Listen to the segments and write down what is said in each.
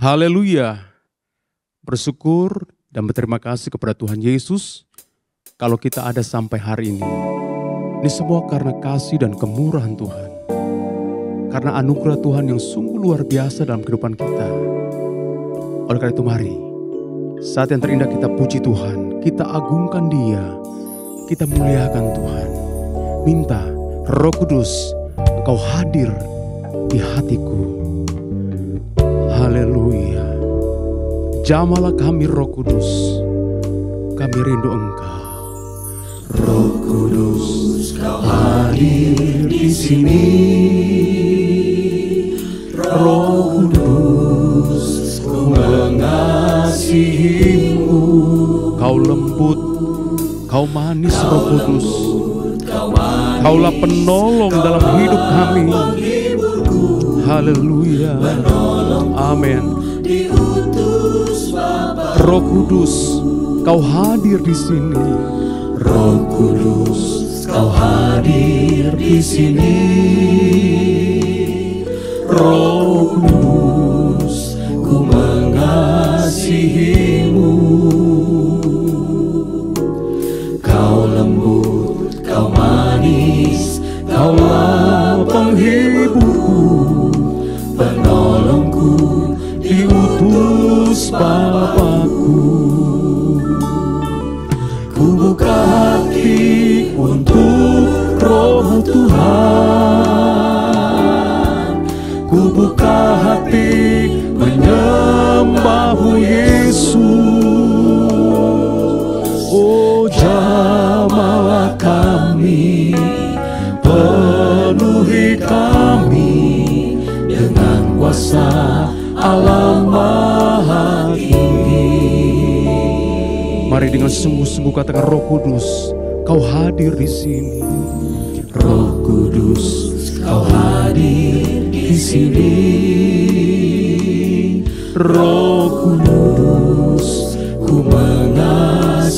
Haleluya. Bersyukur dan berterima kasih kepada Tuhan Yesus kalau kita ada sampai hari ini. Ini semua karena kasih dan kemurahan Tuhan. Karena anugerah Tuhan yang sungguh luar biasa dalam kehidupan kita. Oleh karena itu mari, saat yang terindah kita puji Tuhan, kita agungkan Dia, kita muliakan Tuhan. Minta Roh Kudus, Engkau hadir di hatiku. Haleluya. Jamalah kami Roh Kudus, kami rindu Engkau. Roh Kudus, Kau hadir di sini. Roh Kudus, Ku mengasihimu. Kau lembut, Kau manis Roh Kudus. Kaulah penolong dalam hidup kami. Haleluya. Amin. Roh Kudus, Kau hadir di sini. Roh Kudus, Kau hadir di sini. Roh Kudus, Ku mengasihimu. Kau lembut, Kau manis, Kaulah penghiburku, penolongku, diutus Bapa-Ku. Ku buka hati untuk Roh Tuhan. Ku buka hati menyembah-Mu Yesus. Oh, jamalah kami, penuhi kami dengan kuasa Allah Maha Tinggi. Mari dengan sungguh-sungguh katakan, Roh Kudus, Kau hadir di sini. Roh Kudus, Kau hadir di sini. Roh Kudus, Ku mengasihimu.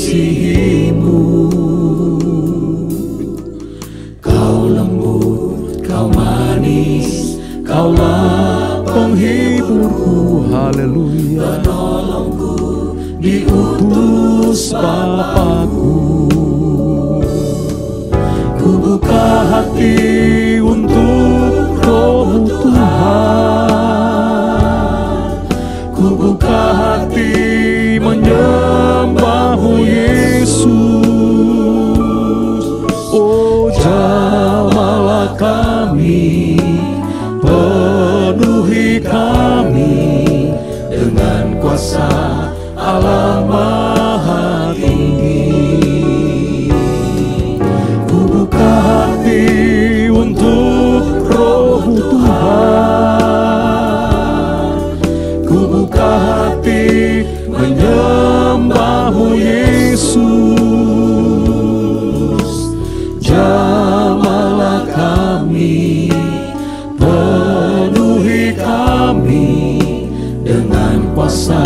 Kau lembut, Kau manis, Kaulah penghiburku. Haleluya. Penolongku, diutus Bapa-Ku. Ku buka hati untuk Roh Tuhan. Ku buka hati menyembah-Mu Yesus. Oh, jamalah kami, penuhi kami dengan kuasa Allah Maha Tinggi. Ku buka hati untuk Roh Tuhan. Ku buka hati menyembah-Mu Yesus. Jamalah kami, penuhi kami dengan kuasa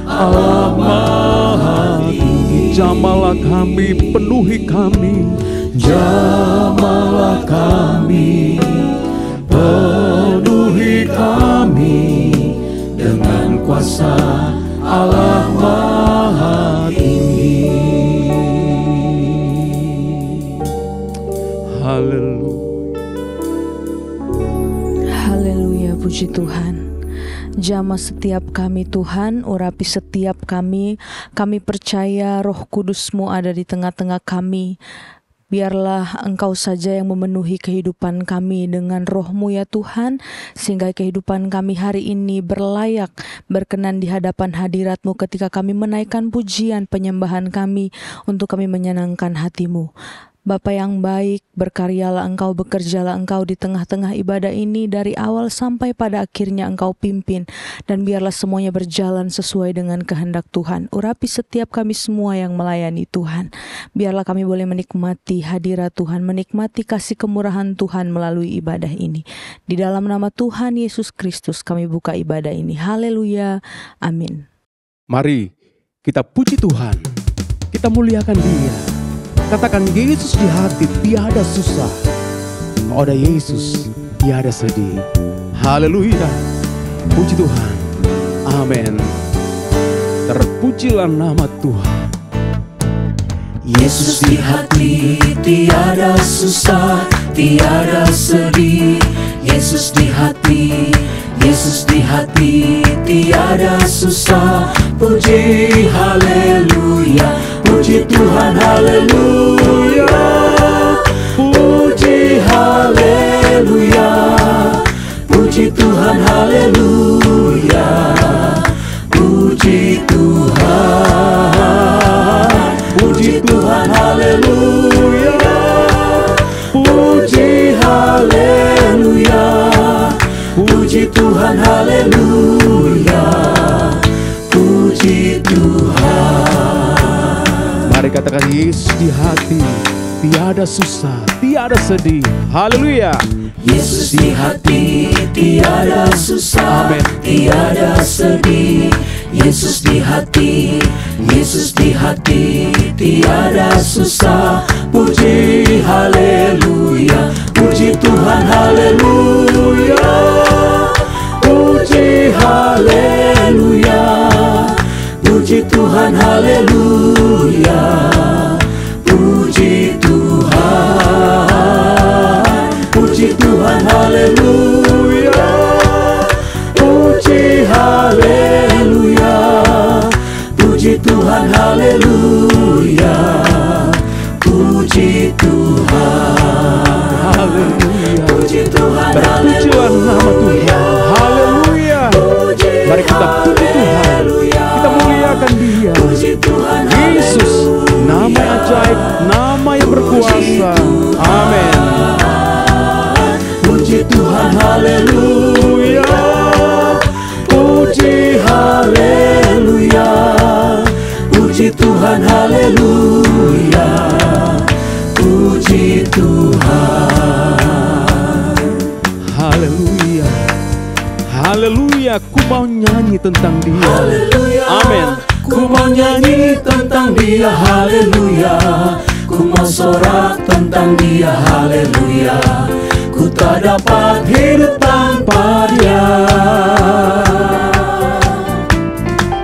Allah Maha Tinggi. Jamalah kami, penuhi kami. Jamalah kami, penuhi kami dengan kuasa Allah Maha Tinggi. Haleluya. Haleluya, puji Tuhan. Jamah setiap kami Tuhan, urapi setiap kami. Kami percaya Roh Kudus-Mu ada di tengah-tengah kami. Biarlah Engkau saja yang memenuhi kehidupan kami dengan Roh-Mu ya Tuhan, sehingga kehidupan kami hari ini berlayak, berkenan di hadapan hadirat-Mu ketika kami menaikkan pujian penyembahan kami untuk kami menyenangkan hati-Mu. Bapa yang baik, berkaryalah Engkau, bekerjalah Engkau di tengah-tengah ibadah ini dari awal sampai pada akhirnya Engkau pimpin, dan biarlah semuanya berjalan sesuai dengan kehendak Tuhan. Urapi setiap kami semua yang melayani Tuhan. Biarlah kami boleh menikmati hadirat Tuhan, menikmati kasih kemurahan Tuhan melalui ibadah ini. Di dalam nama Tuhan Yesus Kristus kami buka ibadah ini. Haleluya. Amin. Mari kita puji Tuhan, kita muliakan Dia. Katakan, Yesus di hati tiada susah. Kalau ada Yesus tiada sedih. Haleluya. Puji Tuhan. Amin. Terpujilah nama Tuhan. Yesus di hati tiada susah, tiada sedih. Yesus di hati, Yesus di hati tiada susah. Puji haleluya, puji Tuhan haleluya. Puji haleluya, puji Tuhan haleluya. Puji Tuhan, puji Tuhan haleluya. Puji haleluya, puji Tuhan haleluya. Puji Tuhan. Mari katakan, Yesus di hati tiada susah, tiada sedih. Haleluya. Yesus di hati tiada susah, Amin. tiada sedih. Yesus di hati, Yesus di hati tiada susah. Puji haleluya, puji Tuhan haleluya. Puji haleluya, puji Tuhan haleluya. Puji Tuhan, puji Tuhan haleluya. Puji haleluya, puji Tuhan haleluya. Puji Tuhan, Haleluya. puji Tuhan Terpujilah nama Tuhan. Haleluya. Mari kita puji Tuhan. Kita muliakan Dia. puji Tuhan Yesus, nama yang ajaib, nama yang berkuasa. Amin. Puji Tuhan haleluya. Puji haleluya, puji Tuhan haleluya. Puji Tuhan. Haleluya. Haleluya. Ku mau nyanyi tentang Dia. Haleluya. Amin. Ku mau nyanyi tentang Dia, haleluya. Ku mau sorak tentang Dia, haleluya. Ku tak dapat hidup tanpa Dia.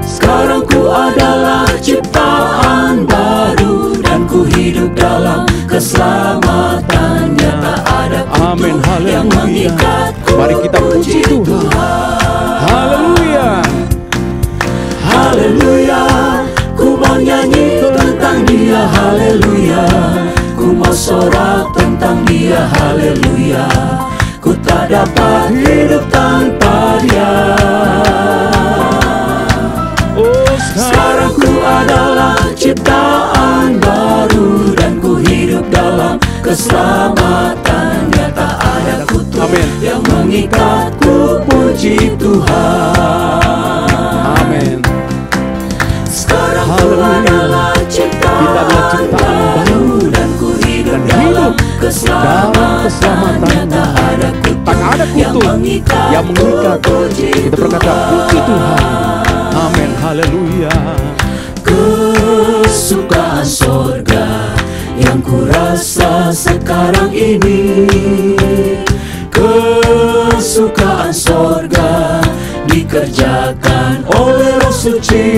Sekarang ku adalah ciptaan baru, dan ku hidup dalam keselamatannya. Tak ada Amin. kutuk yang Haleluya. mengikatku. Mari kita puji Tuhan. Haleluya. Haleluya, ku mau nyanyi tentang Dia, haleluya. Ku mau sorak tentang Dia, haleluya. Ku tak dapat hidup tanpa Dia. Oh, Sekarang ku adalah ciptaan baru, dan ku hidup dalam keselamatannya. Tak ada kutuk Amin. yang mengikatku. Puji Tuhan. Amin. Sekarang ku Haleluya. adalah ciptaan Kita adalah ciptaan baru, dan ku hidup dan dalam hidup keselamatannya. Tak ada Tak ada kutuk yang mengikat. Kita berkata, puji Tuhan. Amin. Haleluya. Kesukaan sorga yang ku rasa sekarang ini. Kesukaan sorga dikerjakan oleh Roh Suci.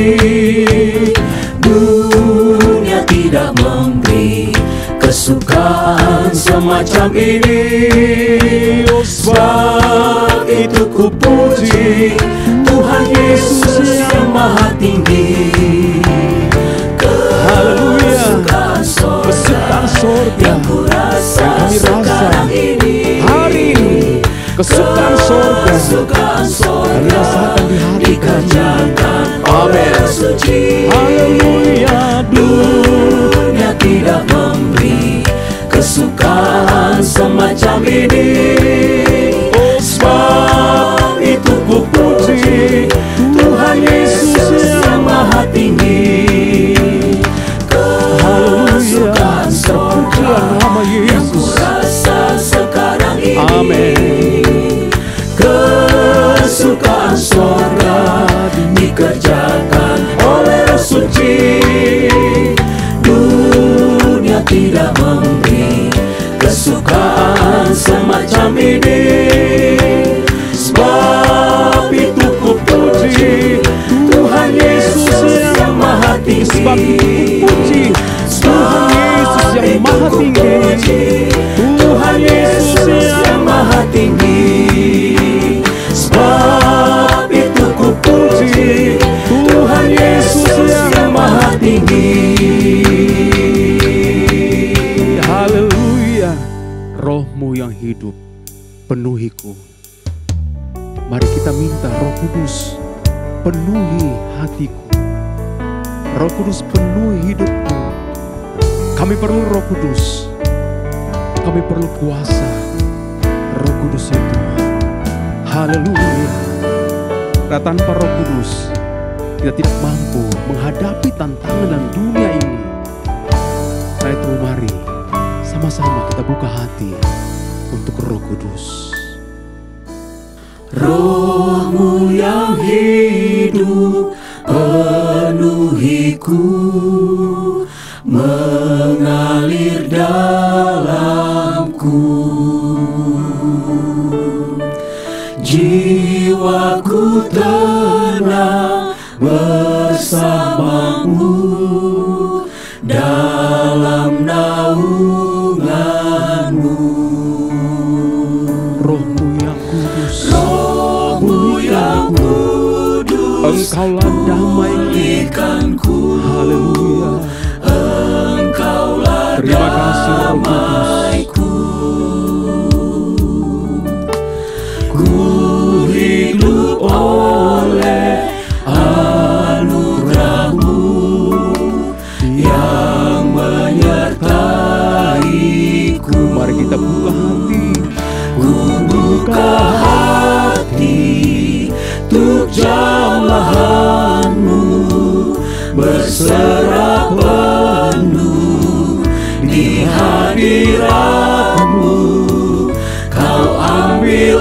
Dunia tidak memberi kesukaan semacam ini. Sebab itu ku puji Tuhan Yesus yang Maha Tinggi. Kesukaan Kesukaan sorga yang ku rasa yang kami sekarang rasa ini. hari ini. Kesukaan sorga Kesukaan sorga kami rasakan di hati kami. dikerjakan oleh Amin. Roh Suci. Haleluya. Dunia tidak memberi kesukaan semacam ini. Sebab itu ku puji Tuhan Yesus yang Maha Tinggi. Kesukaan sorga nama yang ku Yesus. rasa sekarang ini. Amin. Kesukaan sorga dikerjakan oleh Roh Suci. Dunia tidak memberi kesukaan semacam ini. kasih Tuhan Yesus yang maha tinggi. Haleluya. Roh-Mu yang hidup penuhiku. Mari kita minta Roh Kudus penuhi hatiku. Roh Kudus penuhi hidupku. Kami perlu Roh Kudus. Kami perlu kuasa Roh Kudus ya Tuhan. Haleluya. Karena tanpa Roh Kudus kita tidak mampu menghadapi tantangan dalam dunia ini. Karena itu mari sama-sama kita buka hati untuk Roh Kudus. Roh-Mu yang hidup penuhiku, mengalir dalamku. Jiwaku tenang bersama-Mu dalam naungan-Mu. Roh-Mu yang kudus, Roh-Mu yang kudus, Engkaulah damaiku. Haleluya. Engkaulah Terima kasih Roh Kudus. damaiku. Ku hidup oleh anugerah-Mu yang menyertaiku. Mari kita buka hati. Ku buka hati untuk jamahan-Mu, berserah penuh di hadirat-Mu. Kau ambil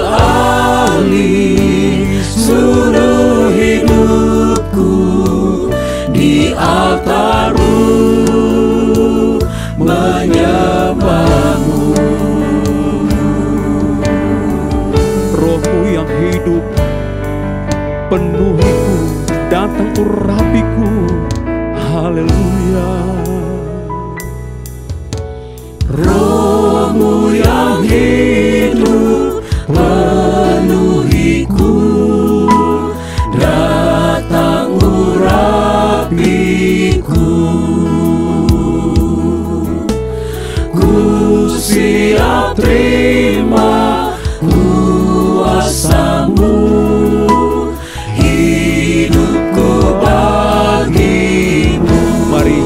alih seluruh hidupku, di altar-Mu menyembah-Mu. Roh-Mu yang hidup penuhiku, datang urapiku. Haleluya. Roh-Mu yang hidup penuhiku, datang urapiku. Ku siap terima kuasa-Mu, hidupku bagi-Mu. Mari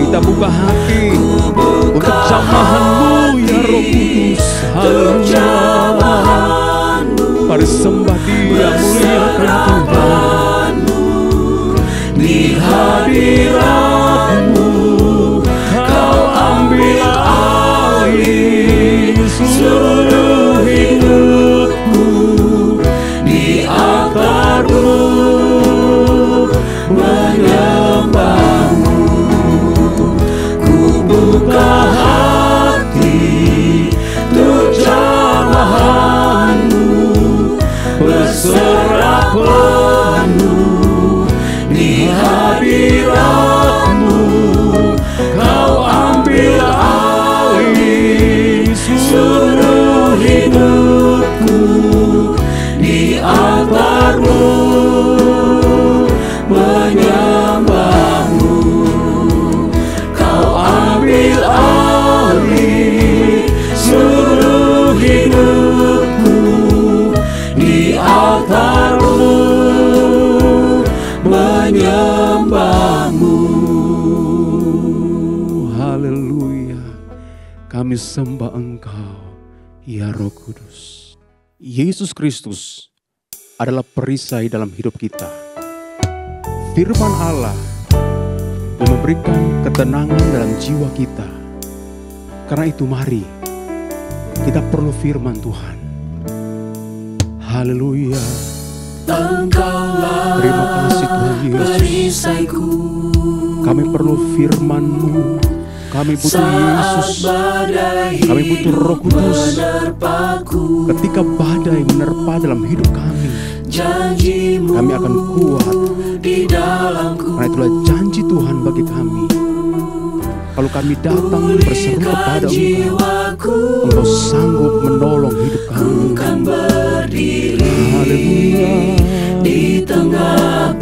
kita buka hati untuk jamahan-Mu ya Roh Kudus. Haleluya. Mari sembah Dia, muliakan Tuhan. Di hadirat-Mu Kau ambil alih seluruh hidupku, di altar-Mu menyembah-Mu. Ku buka hati untuk jamahan-Mu, berserah penuh di hadirat-Mu. Kau ambil alih seluruh hidupku, di altar-Mu menyembah-Mu. Kau ambil alih seluruh hidupku, di altar-Mu menyembah-Mu. Haleluya. Kami sembah Engkau ya Roh Kudus. Yesus Kristus adalah perisai dalam hidup kita. Firman Allah yang memberikan ketenangan dalam jiwa kita. Karena itu mari kita perlu firman Tuhan. Haleluya. Engkaulah Terima kasih Tuhan Yesus. perisaiku, Kami perlu firman-Mu. Kami butuh Yesus. Kami butuh Roh Kudus. menerpaku. Ketika badai menerpa dalam hidup kami, Janji-Mu kami akan kuat. di dalamku. Karena itulah janji Tuhan bagi kami. Kalau kami datang berseru kepada Engkau, Engkau sanggup menolong hidup kami. Kan berdiri Haleluya. di tengah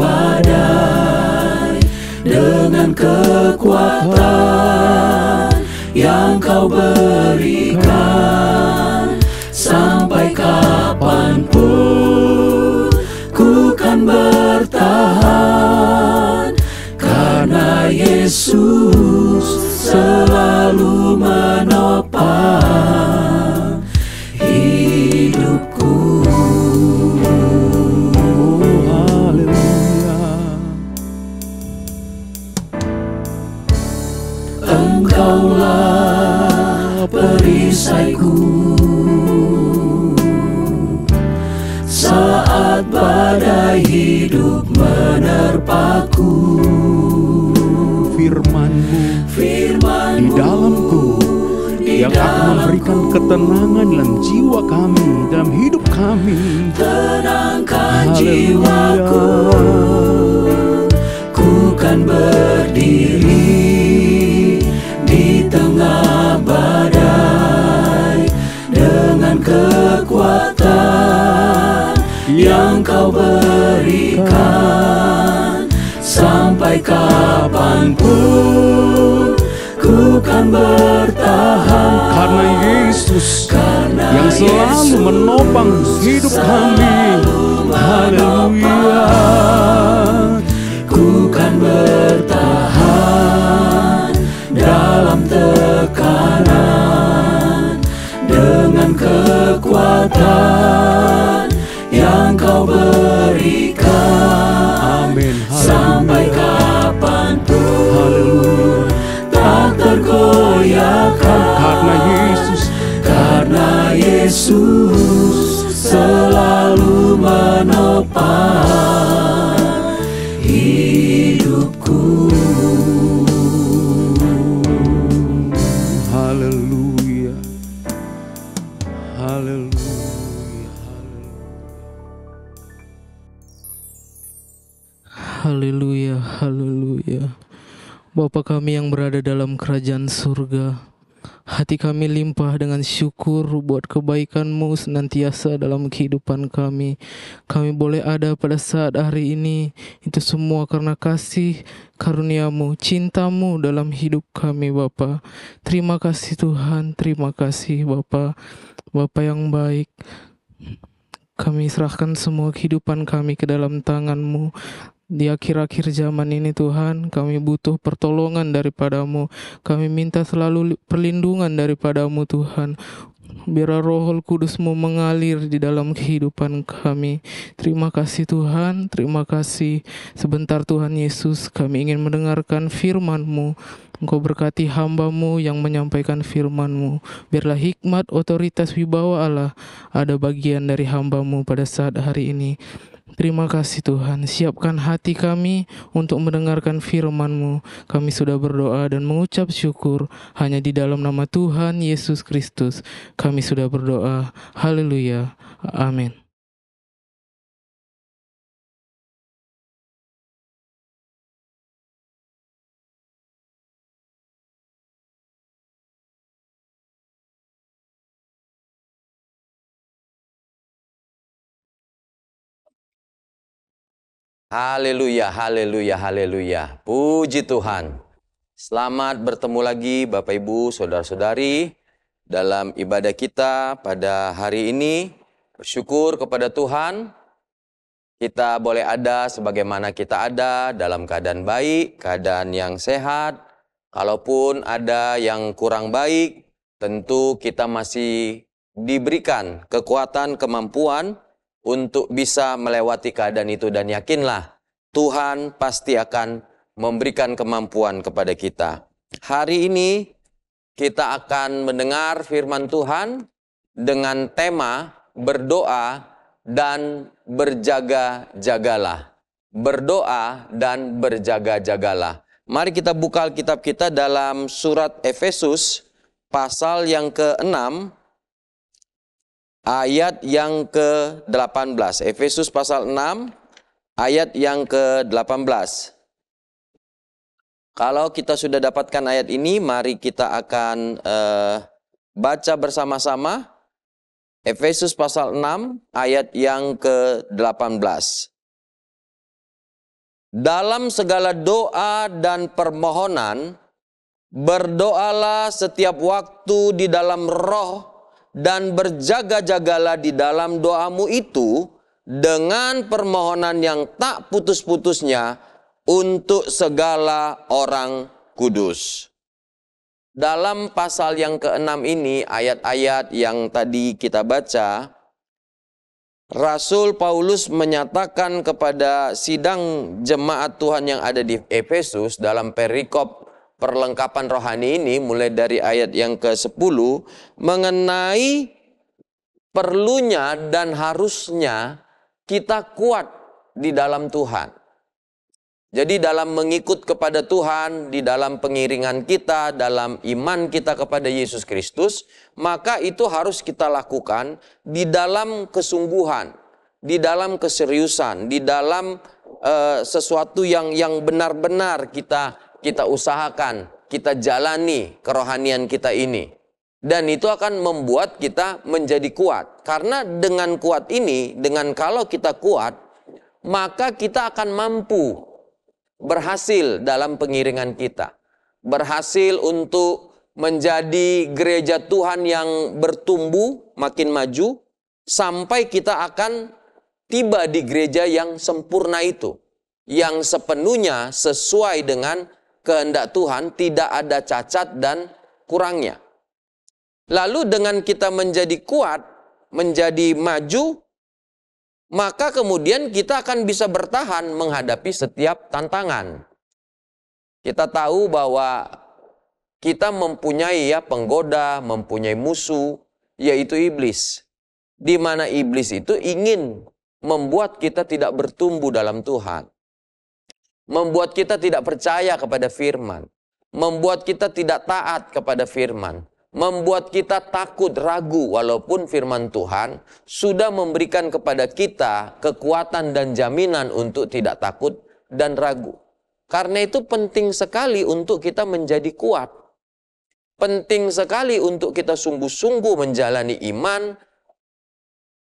kekuatan yang Kau berikan. Sampai kapanpun ku kan bertahan, karena Yesus selalu menopang hidupku. Engkaulah perisaiku saat badai hidup menerpaku. Firman-Mu di dalamku yang akan memberikan ketenangan dalam jiwa kami, dalam hidup kami. Tenangkan jiwaku, ku kan berdiri di tengah badai dengan kekuatan yang Kau berikan. Sampai kapanpun ku kan bertahan, Karena Yesus yang selalu menopang hidup kami. Haleluya. Ku kan bertahan dalam tekanan dengan kekuatan yang Kau berikan. Amin. Sampai kapanpun tak tergoyahkan, karena Yesus selalu menopang hidupku. Haleluya. Haleluya. Haleluya, haleluya. Bapa kami yang berada dalam kerajaan surga, hati kami limpah dengan syukur buat kebaikan-Mu senantiasa dalam kehidupan kami. Kami boleh ada pada saat hari ini, itu semua karena kasih karunia-Mu, cinta-Mu dalam hidup kami Bapa. Terima kasih Tuhan, terima kasih Bapa, Bapa yang baik. Kami serahkan semua kehidupan kami ke dalam tangan-Mu. Di akhir-akhir zaman ini Tuhan, kami butuh pertolongan daripada-Mu. Kami minta selalu perlindungan daripada-Mu Tuhan. Biar Roh Kudus-Mu mengalir di dalam kehidupan kami. Terima kasih Tuhan, terima kasih. Sebentar Tuhan Yesus, kami ingin mendengarkan firman-Mu. Engkau berkati hamba-Mu yang menyampaikan firman-Mu. Biarlah hikmat, otoritas, wibawa Allah ada bagian dari hamba-Mu pada saat hari ini. Terima kasih Tuhan, siapkan hati kami untuk mendengarkan firman-Mu. Kami sudah berdoa dan mengucap syukur hanya di dalam nama Tuhan Yesus Kristus. Kami sudah berdoa. Haleluya. Amin. Haleluya, haleluya, haleluya. Puji Tuhan. Selamat bertemu lagi Bapak Ibu, Saudara-saudari dalam ibadah kita pada hari ini. Bersyukur kepada Tuhan, kita boleh ada sebagaimana kita ada dalam keadaan baik, keadaan yang sehat. Kalaupun ada yang kurang baik, tentu kita masih diberikan kekuatan, kemampuan untuk bisa melewati keadaan itu, dan yakinlah Tuhan pasti akan memberikan kemampuan kepada kita. Hari ini kita akan mendengar firman Tuhan dengan tema berdoa dan berjaga-jagalah. Berdoa dan berjaga-jagalah. Mari kita buka Alkitab kita dalam surat Efesus pasal yang ke-6 ayat yang ke-18. Efesus pasal 6 ayat yang ke-18. Kalau kita sudah dapatkan ayat ini, mari kita akan baca bersama-sama. Efesus pasal 6 ayat yang ke-18. dalam segala doa dan permohonan, berdoalah setiap waktu di dalam roh dan berjaga-jagalah di dalam doamu itu dengan permohonan yang tak putus-putusnya untuk segala orang kudus. Dalam pasal yang ke-6 ini, ayat-ayat yang tadi kita baca, Rasul Paulus menyatakan kepada sidang jemaat Tuhan yang ada di Efesus dalam perikop perlengkapan rohani ini, mulai dari ayat yang ke-10, mengenai perlunya dan harusnya kita kuat di dalam Tuhan. Jadi dalam mengikut kepada Tuhan, di dalam pengiringan kita, dalam iman kita kepada Yesus Kristus, maka itu harus kita lakukan di dalam kesungguhan, di dalam keseriusan, di dalam sesuatu yang benar-benar kita usahakan, kita jalani kerohanian kita ini. Dan itu akan membuat kita menjadi kuat. Karena dengan kuat ini, dengan kalau kita kuat, maka kita akan mampu berhasil dalam pengiringan kita. Berhasil untuk menjadi gereja Tuhan yang bertumbuh, makin maju, sampai kita akan tiba di gereja yang sempurna itu. Yang sepenuhnya sesuai dengan kehendak Tuhan, tidak ada cacat dan kurangnya. Lalu dengan kita menjadi kuat, menjadi maju, maka kemudian kita akan bisa bertahan menghadapi setiap tantangan. Kita tahu bahwa kita mempunyai penggoda, mempunyai musuh, yaitu iblis. Di mana iblis itu ingin membuat kita tidak bertumbuh dalam Tuhan. Membuat kita tidak percaya kepada firman. Membuat kita tidak taat kepada firman. Membuat kita takut, ragu, walaupun firman Tuhan sudah memberikan kepada kita kekuatan dan jaminan untuk tidak takut dan ragu. Karena itu penting sekali untuk kita menjadi kuat. Penting sekali untuk kita sungguh-sungguh menjalani iman,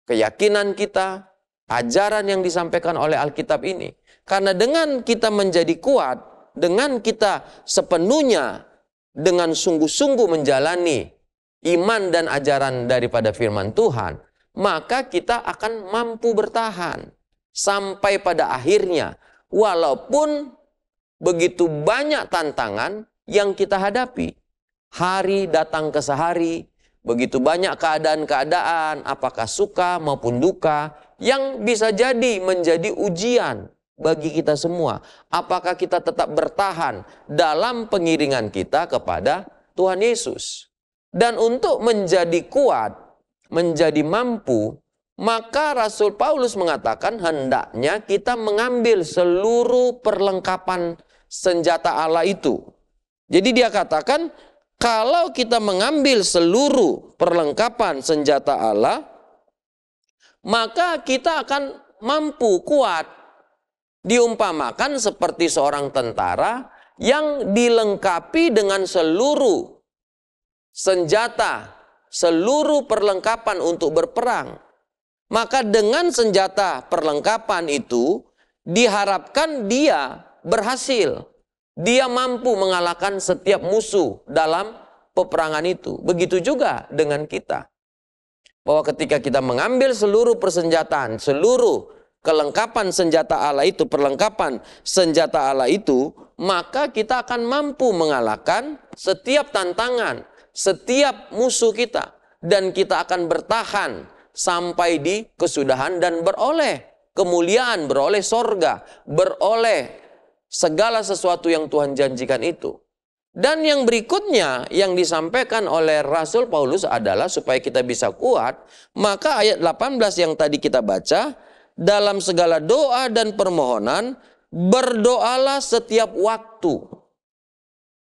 keyakinan kita, ajaran yang disampaikan oleh Alkitab ini. Karena dengan kita menjadi kuat, dengan kita sepenuhnya dengan sungguh-sungguh menjalani iman dan ajaran daripada firman Tuhan, maka kita akan mampu bertahan sampai pada akhirnya, walaupun begitu banyak tantangan yang kita hadapi. Hari datang ke sehari, begitu banyak keadaan-keadaan, apakah suka maupun duka, yang bisa jadi menjadi ujian bagi kita semua. Apakah kita tetap bertahan dalam pengiringan kita kepada Tuhan Yesus? Dan untuk menjadi kuat, menjadi mampu, maka Rasul Paulus mengatakan hendaknya kita mengambil seluruh perlengkapan senjata Allah itu. Jadi dia katakan, kalau kita mengambil seluruh perlengkapan senjata Allah, maka kita akan mampu kuat. Diumpamakan seperti seorang tentara yang dilengkapi dengan seluruh senjata, seluruh perlengkapan untuk berperang. Maka dengan senjata perlengkapan itu diharapkan dia berhasil. Dia mampu mengalahkan setiap musuh dalam peperangan itu. Begitu juga dengan kita. Bahwa ketika kita mengambil seluruh persenjataan, seluruh kelengkapan senjata Allah itu, perlengkapan senjata Allah itu, maka kita akan mampu mengalahkan setiap tantangan, setiap musuh kita. Dan kita akan bertahan sampai di kesudahan dan beroleh kemuliaan, beroleh sorga, beroleh segala sesuatu yang Tuhan janjikan itu. Dan yang berikutnya yang disampaikan oleh Rasul Paulus adalah supaya kita bisa kuat, maka ayat 18 yang tadi kita baca, dalam segala doa dan permohonan, berdoalah setiap waktu.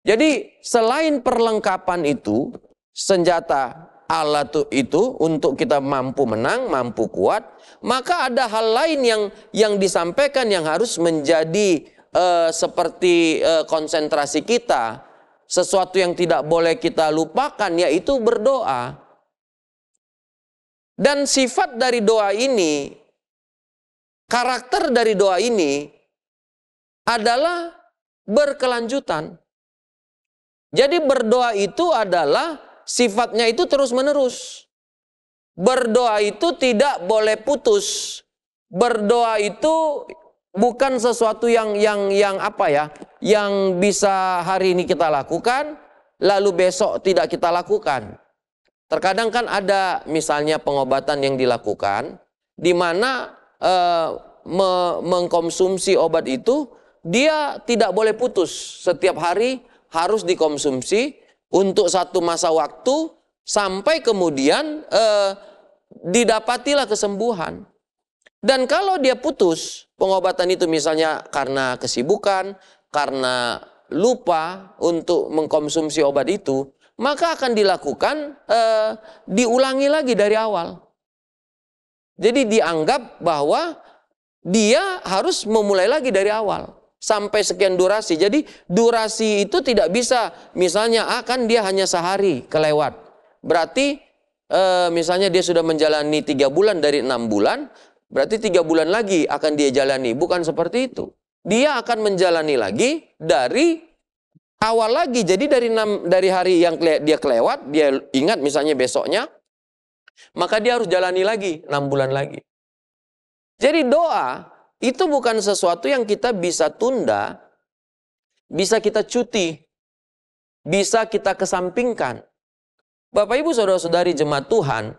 Jadi selain perlengkapan itu, senjata Allah itu untuk kita mampu menang, mampu kuat, maka ada hal lain yang disampaikan yang harus menjadi seperti konsentrasi kita, sesuatu yang tidak boleh kita lupakan, yaitu berdoa. Dan sifat dari doa ini, karakter dari doa ini adalah berkelanjutan. Jadi berdoa itu adalah sifatnya itu terus-menerus. Berdoa itu tidak boleh putus. Berdoa itu bukan sesuatu yang apa ya, yang bisa hari ini kita lakukan, lalu besok tidak kita lakukan. Terkadang kan ada misalnya pengobatan yang dilakukan, di mana mengkonsumsi obat itu, dia tidak boleh putus. Setiap hari harus dikonsumsi untuk satu masa waktu, sampai kemudian didapatilah kesembuhan. Dan kalau dia putus pengobatan itu misalnya karena kesibukan, karena lupa untuk mengkonsumsi obat itu, maka akan dilakukan diulangi lagi dari awal. Jadi dianggap bahwa dia harus memulai lagi dari awal sampai sekian durasi. Jadi durasi itu tidak bisa misalnya akan dia hanya sehari kelewat. Berarti misalnya dia sudah menjalani 3 bulan dari 6 bulan, berarti 3 bulan lagi akan dia jalani. Bukan seperti itu. Dia akan menjalani lagi dari awal lagi. Jadi dari hari yang dia kelewat, dia ingat misalnya besoknya, maka dia harus jalani lagi 6 bulan lagi. Jadi doa itu bukan sesuatu yang kita bisa tunda, bisa kita cuti, bisa kita kesampingkan. Bapak Ibu Saudara-saudari jemaat Tuhan,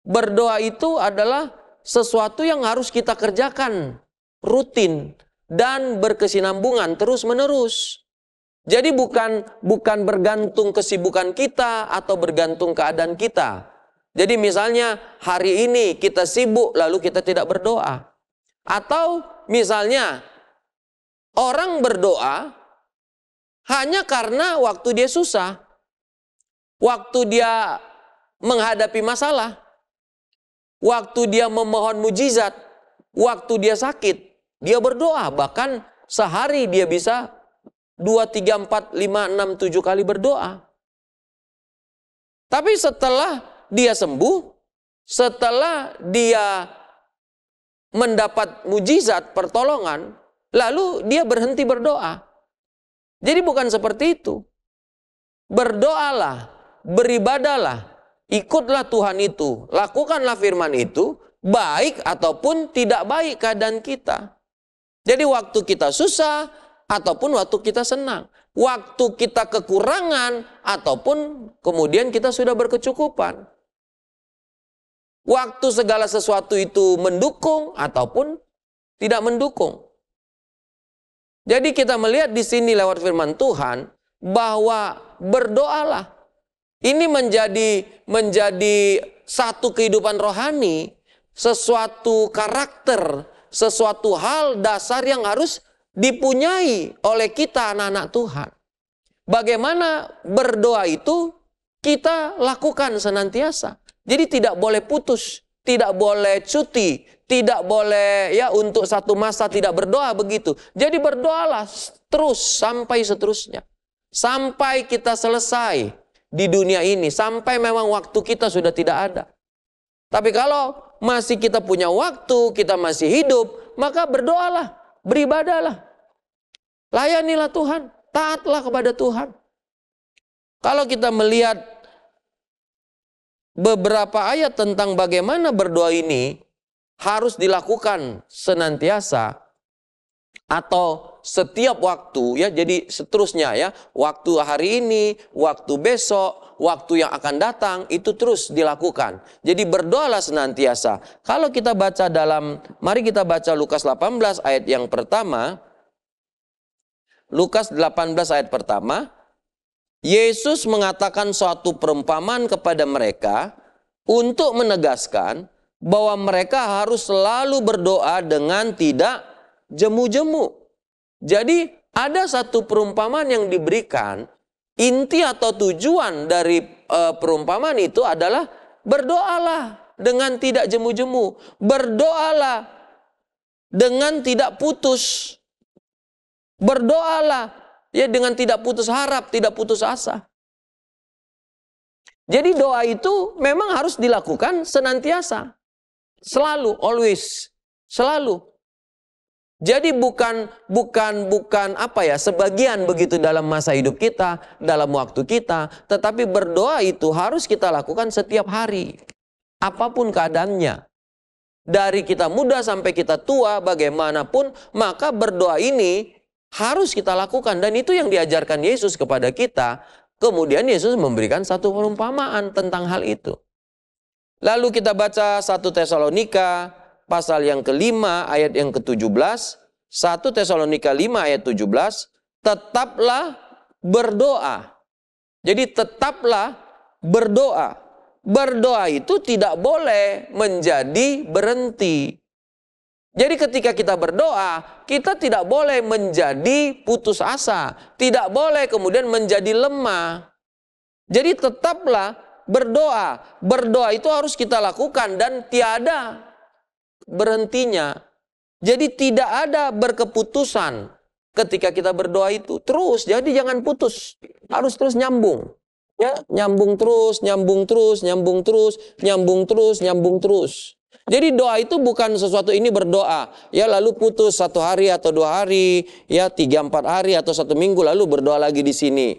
berdoa itu adalah sesuatu yang harus kita kerjakan rutin dan berkesinambungan terus-menerus. Jadi bukan bergantung kesibukan kita atau bergantung keadaan kita. Jadi misalnya hari ini kita sibuk lalu kita tidak berdoa. Atau misalnya orang berdoa hanya karena waktu dia susah, waktu dia menghadapi masalah, waktu dia memohon mujizat, waktu dia sakit, dia berdoa. Bahkan sehari dia bisa 2, 3, 4, 5, 6, 7 kali berdoa. Tapi setelah dia sembuh, setelah dia mendapat mujizat pertolongan, lalu dia berhenti berdoa. Jadi bukan seperti itu. Berdoalah, beribadalah, ikutlah Tuhan itu, lakukanlah firman itu, baik ataupun tidak baik keadaan kita. Jadi waktu kita susah ataupun waktu kita senang, waktu kita kekurangan ataupun kemudian kita sudah berkecukupan, waktu segala sesuatu itu mendukung ataupun tidak mendukung. Jadi kita melihat di sini lewat firman Tuhan bahwa berdoalah. Ini menjadi satu kehidupan rohani, sesuatu karakter, sesuatu hal dasar yang harus dipunyai oleh kita anak-anak Tuhan. Bagaimana berdoa itu kita lakukan senantiasa. Jadi tidak boleh putus, tidak boleh cuti, tidak boleh ya untuk satu masa tidak berdoa begitu. Jadi berdoalah terus sampai seterusnya. Sampai kita selesai di dunia ini, sampai memang waktu kita sudah tidak ada. Tapi kalau masih kita punya waktu, kita masih hidup, maka berdoalah, beribadalah. Layanilah Tuhan, taatlah kepada Tuhan. Kalau kita melihat beberapa ayat tentang bagaimana berdoa ini harus dilakukan senantiasa atau setiap waktu ya, jadi seterusnya ya, waktu hari ini, waktu besok, waktu yang akan datang itu terus dilakukan. Jadi berdoalah senantiasa. Kalau kita baca mari kita baca Lukas 18 ayat yang pertama. Lukas 18 ayat pertama. Yesus mengatakan suatu perumpamaan kepada mereka untuk menegaskan bahwa mereka harus selalu berdoa dengan tidak jemu-jemu. Jadi ada satu perumpamaan yang diberikan, inti atau tujuan dari perumpamaan itu adalah berdoalah dengan tidak jemu-jemu. Berdoalah dengan tidak putus. Berdoalah ya dengan tidak putus harap, tidak putus asa. Jadi doa itu memang harus dilakukan senantiasa. Selalu, always, selalu. Jadi bukan sebagian begitu dalam masa hidup kita, dalam waktu kita, tetapi berdoa itu harus kita lakukan setiap hari. Apapun keadaannya. Dari kita muda sampai kita tua, bagaimanapun, maka berdoa ini harus kita lakukan. Dan itu yang diajarkan Yesus kepada kita. Kemudian Yesus memberikan satu perumpamaan tentang hal itu. Lalu kita baca 1 Tesalonika pasal yang ke-5 ayat yang ke-17. 1 Tesalonika 5 ayat 17. Tetaplah berdoa. Jadi tetaplah berdoa. Berdoa itu tidak boleh menjadi berhenti. Jadi ketika kita berdoa, kita tidak boleh menjadi putus asa. Tidak boleh kemudian menjadi lemah. Jadi tetaplah berdoa. Berdoa itu harus kita lakukan dan tiada berhentinya. Jadi tidak ada berkeputusan ketika kita berdoa itu. Terus, jadi jangan putus. Harus terus nyambung. Ya, nyambung terus, nyambung terus, nyambung terus, nyambung terus, nyambung terus. Jadi doa itu bukan sesuatu ini berdoa, ya lalu putus 1 hari atau 2 hari, ya 3-4 hari atau 1 minggu lalu berdoa lagi di sini.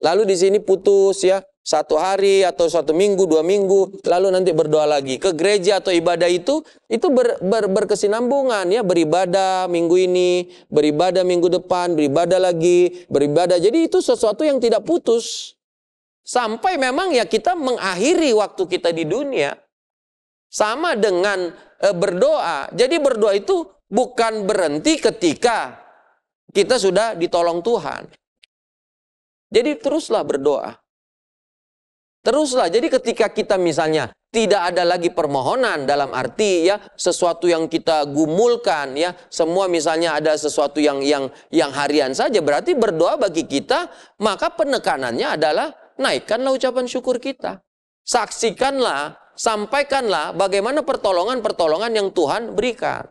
Lalu di sini putus ya 1 hari atau 1 minggu, 2 minggu, lalu nanti berdoa lagi. Ke gereja atau ibadah itu berkesinambungan ya, beribadah minggu ini, beribadah minggu depan, beribadah lagi, beribadah. Jadi itu sesuatu yang tidak putus. Sampai memang ya kita mengakhiri waktu kita di dunia. Sama dengan berdoa. Jadi berdoa itu bukan berhenti ketika kita sudah ditolong Tuhan. Jadi teruslah berdoa. Teruslah. Jadi ketika kita misalnya tidak ada lagi permohonan dalam arti ya sesuatu yang kita gumulkan ya, semua misalnya ada sesuatu yang harian saja, berarti berdoa bagi kita maka penekanannya adalah naikkanlah ucapan syukur kita. Saksikanlah, sampaikanlah bagaimana pertolongan-pertolongan yang Tuhan berikan.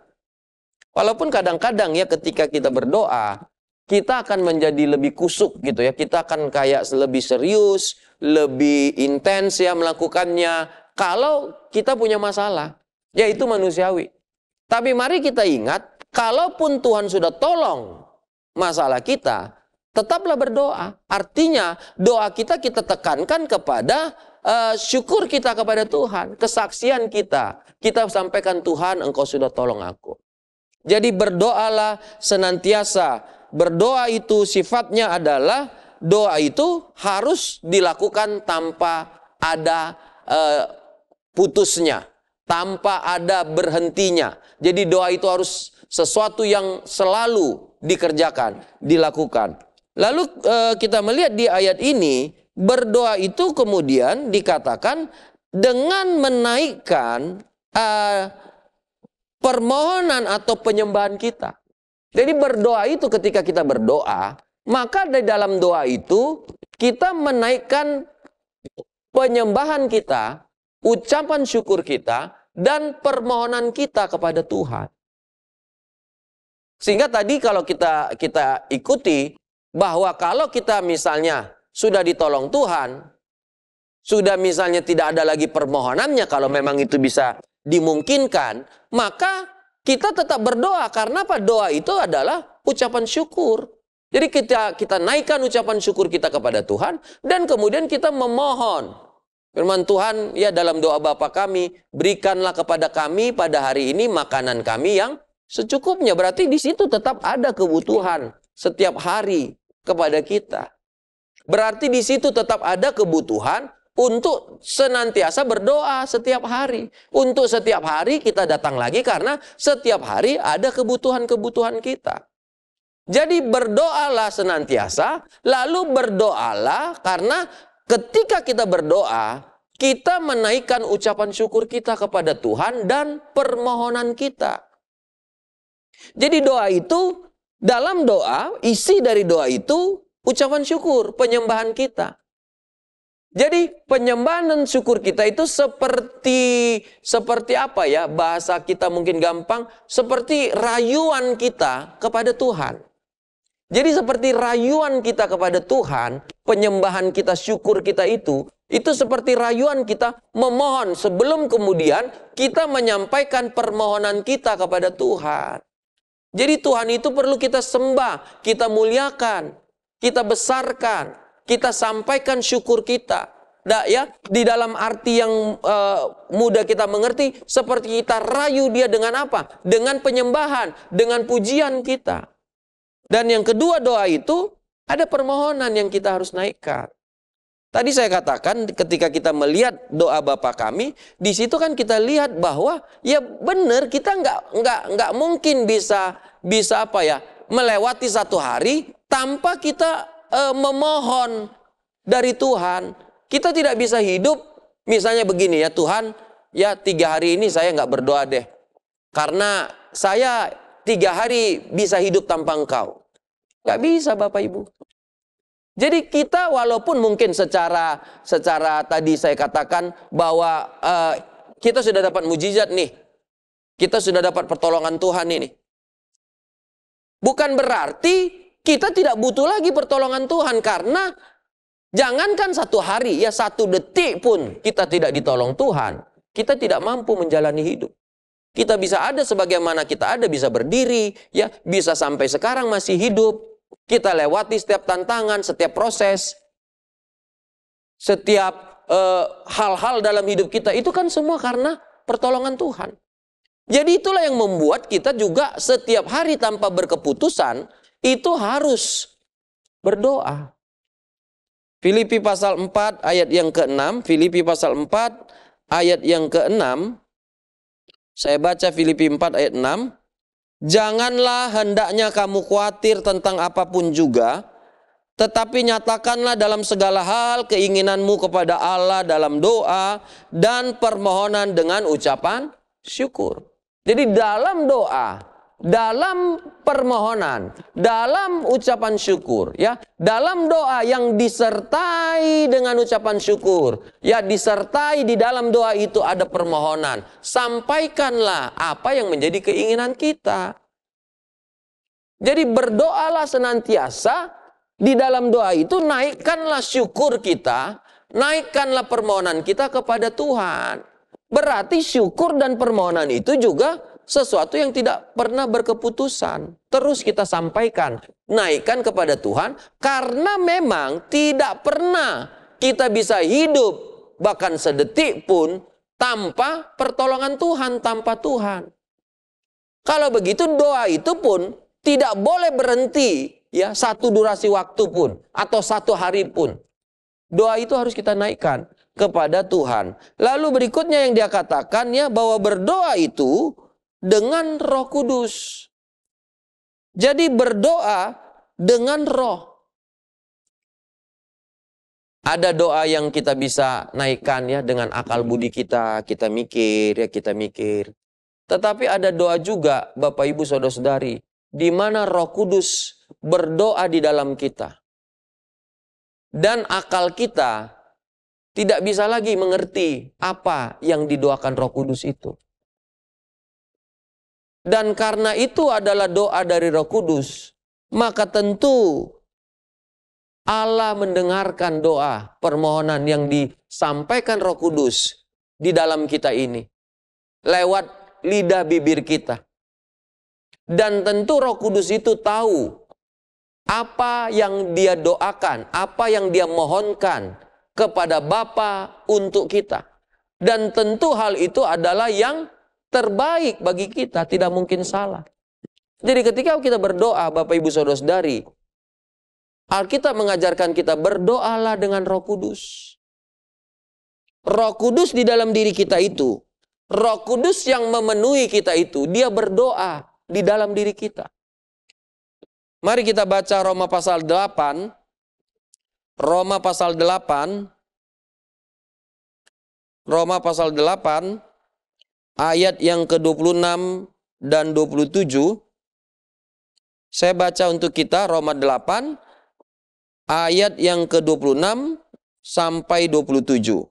Walaupun kadang-kadang ya ketika kita berdoa, kita akan menjadi lebih kusuk gitu ya. Kita akan kayak lebih serius, lebih intens ya melakukannya. Kalau kita punya masalah, ya itu manusiawi. Tapi mari kita ingat, kalaupun Tuhan sudah tolong masalah kita, tetaplah berdoa. Artinya doa kita tekankan kepada syukur kita kepada Tuhan. Kesaksian kita. Kita sampaikan, Tuhan engkau sudah tolong aku. Jadi berdoalah senantiasa. Berdoa itu sifatnya adalah doa itu harus dilakukan tanpa ada putusnya. Tanpa ada berhentinya. Jadi doa itu harus sesuatu yang selalu dikerjakan, dilakukan. Lalu kita melihat di ayat ini, berdoa itu kemudian dikatakan dengan menaikkan permohonan atau penyembahan kita. Jadi berdoa itu ketika kita berdoa, maka di dalam doa itu kita menaikkan penyembahan kita, ucapan syukur kita, dan permohonan kita kepada Tuhan. Sehingga tadi kalau kita ikuti, bahwa kalau kita misalnya sudah ditolong Tuhan, sudah misalnya tidak ada lagi permohonannya, kalau memang itu bisa dimungkinkan, maka kita tetap berdoa. Karena apa? Doa itu adalah ucapan syukur. Jadi kita naikkan ucapan syukur kita kepada Tuhan, dan kemudian kita memohon. Firman Tuhan ya dalam doa Bapa kami, berikanlah kepada kami pada hari ini makanan kami yang secukupnya. Berarti di situ tetap ada kebutuhan setiap hari kepada kita. Berarti di situ tetap ada kebutuhan untuk senantiasa berdoa setiap hari. Untuk setiap hari kita datang lagi karena setiap hari ada kebutuhan-kebutuhan kita. Jadi berdoalah senantiasa, lalu berdoalah karena ketika kita berdoa, kita menaikkan ucapan syukur kita kepada Tuhan dan permohonan kita. Jadi doa itu, dalam doa, isi dari doa itu ucapan syukur, penyembahan kita. Jadi penyembahan dan syukur kita itu seperti apa ya? Bahasa kita mungkin gampang, seperti rayuan kita kepada Tuhan. Jadi seperti rayuan kita kepada Tuhan, penyembahan kita, syukur kita itu seperti rayuan kita memohon sebelum kemudian kita menyampaikan permohonan kita kepada Tuhan. Jadi Tuhan itu perlu kita sembah, kita muliakan, kita besarkan, kita sampaikan syukur kita. Nah, ya, di dalam arti yang mudah kita mengerti, seperti kita rayu dia dengan apa? Dengan penyembahan, dengan pujian kita. Dan yang kedua, doa itu ada permohonan yang kita harus naikkan. Tadi saya katakan ketika kita melihat doa Bapa kami, di situ kan kita lihat bahwa ya benar kita nggak mungkin bisa apa ya melewati satu hari tanpa kita memohon dari Tuhan. Kita tidak bisa hidup misalnya begini ya, Tuhan ya 3 hari ini saya nggak berdoa deh karena saya 3 hari bisa hidup tanpa Engkau. Nggak bisa Bapak Ibu. Jadi kita walaupun mungkin secara tadi saya katakan bahwa kita sudah dapat mujizat nih. Kita sudah dapat pertolongan Tuhan ini. Bukan berarti kita tidak butuh lagi pertolongan Tuhan. Karena jangankan 1 hari, ya 1 detik pun kita tidak ditolong Tuhan. Kita tidak mampu menjalani hidup. Kita bisa ada sebagaimana kita ada, bisa berdiri, ya bisa sampai sekarang masih hidup. Kita lewati setiap tantangan, setiap proses, setiap hal-hal dalam hidup kita. Itu kan semua karena pertolongan Tuhan. Jadi itulah yang membuat kita juga setiap hari tanpa berkeputusan, itu harus berdoa. Filipi pasal 4 ayat yang ke-6. Filipi pasal 4 ayat yang ke-6. Saya baca Filipi 4 ayat 6. Janganlah hendaknya kamu khawatir tentang apapun juga, tetapi nyatakanlah dalam segala hal keinginanmu kepada Allah dalam doa dan permohonan dengan ucapan syukur. Jadi dalam doa, dalam permohonan, dalam ucapan syukur, ya, dalam doa yang disertai dengan ucapan syukur, ya, disertai di dalam doa itu ada permohonan. Sampaikanlah apa yang menjadi keinginan kita. Jadi berdoalah senantiasa, di dalam doa itu naikkanlah syukur kita, naikkanlah permohonan kita kepada Tuhan. Berarti syukur dan permohonan itu juga sesuatu yang tidak pernah berkeputusan. Terus kita sampaikan, naikkan kepada Tuhan, karena memang tidak pernah kita bisa hidup bahkan sedetik pun tanpa pertolongan Tuhan, tanpa Tuhan. Kalau begitu doa itu pun tidak boleh berhenti, ya, 1 durasi waktu pun atau 1 hari pun. Doa itu harus kita naikkan kepada Tuhan. Lalu berikutnya yang dia katakan, ya, bahwa berdoa itu dengan Roh Kudus. Jadi berdoa dengan Roh. Ada doa yang kita bisa naikkan, ya, dengan akal budi kita mikir, ya, kita mikir. Tetapi ada doa juga, Bapak Ibu Saudara-saudari, di mana Roh Kudus berdoa di dalam kita. Dan akal kita tidak bisa lagi mengerti apa yang didoakan Roh Kudus itu. Dan karena itu adalah doa dari Roh Kudus, maka tentu Allah mendengarkan doa permohonan yang disampaikan Roh Kudus di dalam kita ini lewat lidah bibir kita. Dan tentu Roh Kudus itu tahu apa yang dia doakan, apa yang dia mohonkan kepada Bapa untuk kita. Dan tentu hal itu adalah yang terbaik bagi kita, tidak mungkin salah. Jadi ketika kita berdoa, Bapak Ibu Saudara-saudari, Alkitab mengajarkan kita berdoalah dengan Roh Kudus. Roh Kudus di dalam diri kita itu, Roh Kudus yang memenuhi kita itu, dia berdoa di dalam diri kita. Mari kita baca Roma pasal 8. Roma pasal 8. Roma pasal 8 ayat yang ke-26 dan 27. Saya baca untuk kita Roma 8 ayat yang ke-26 sampai 27.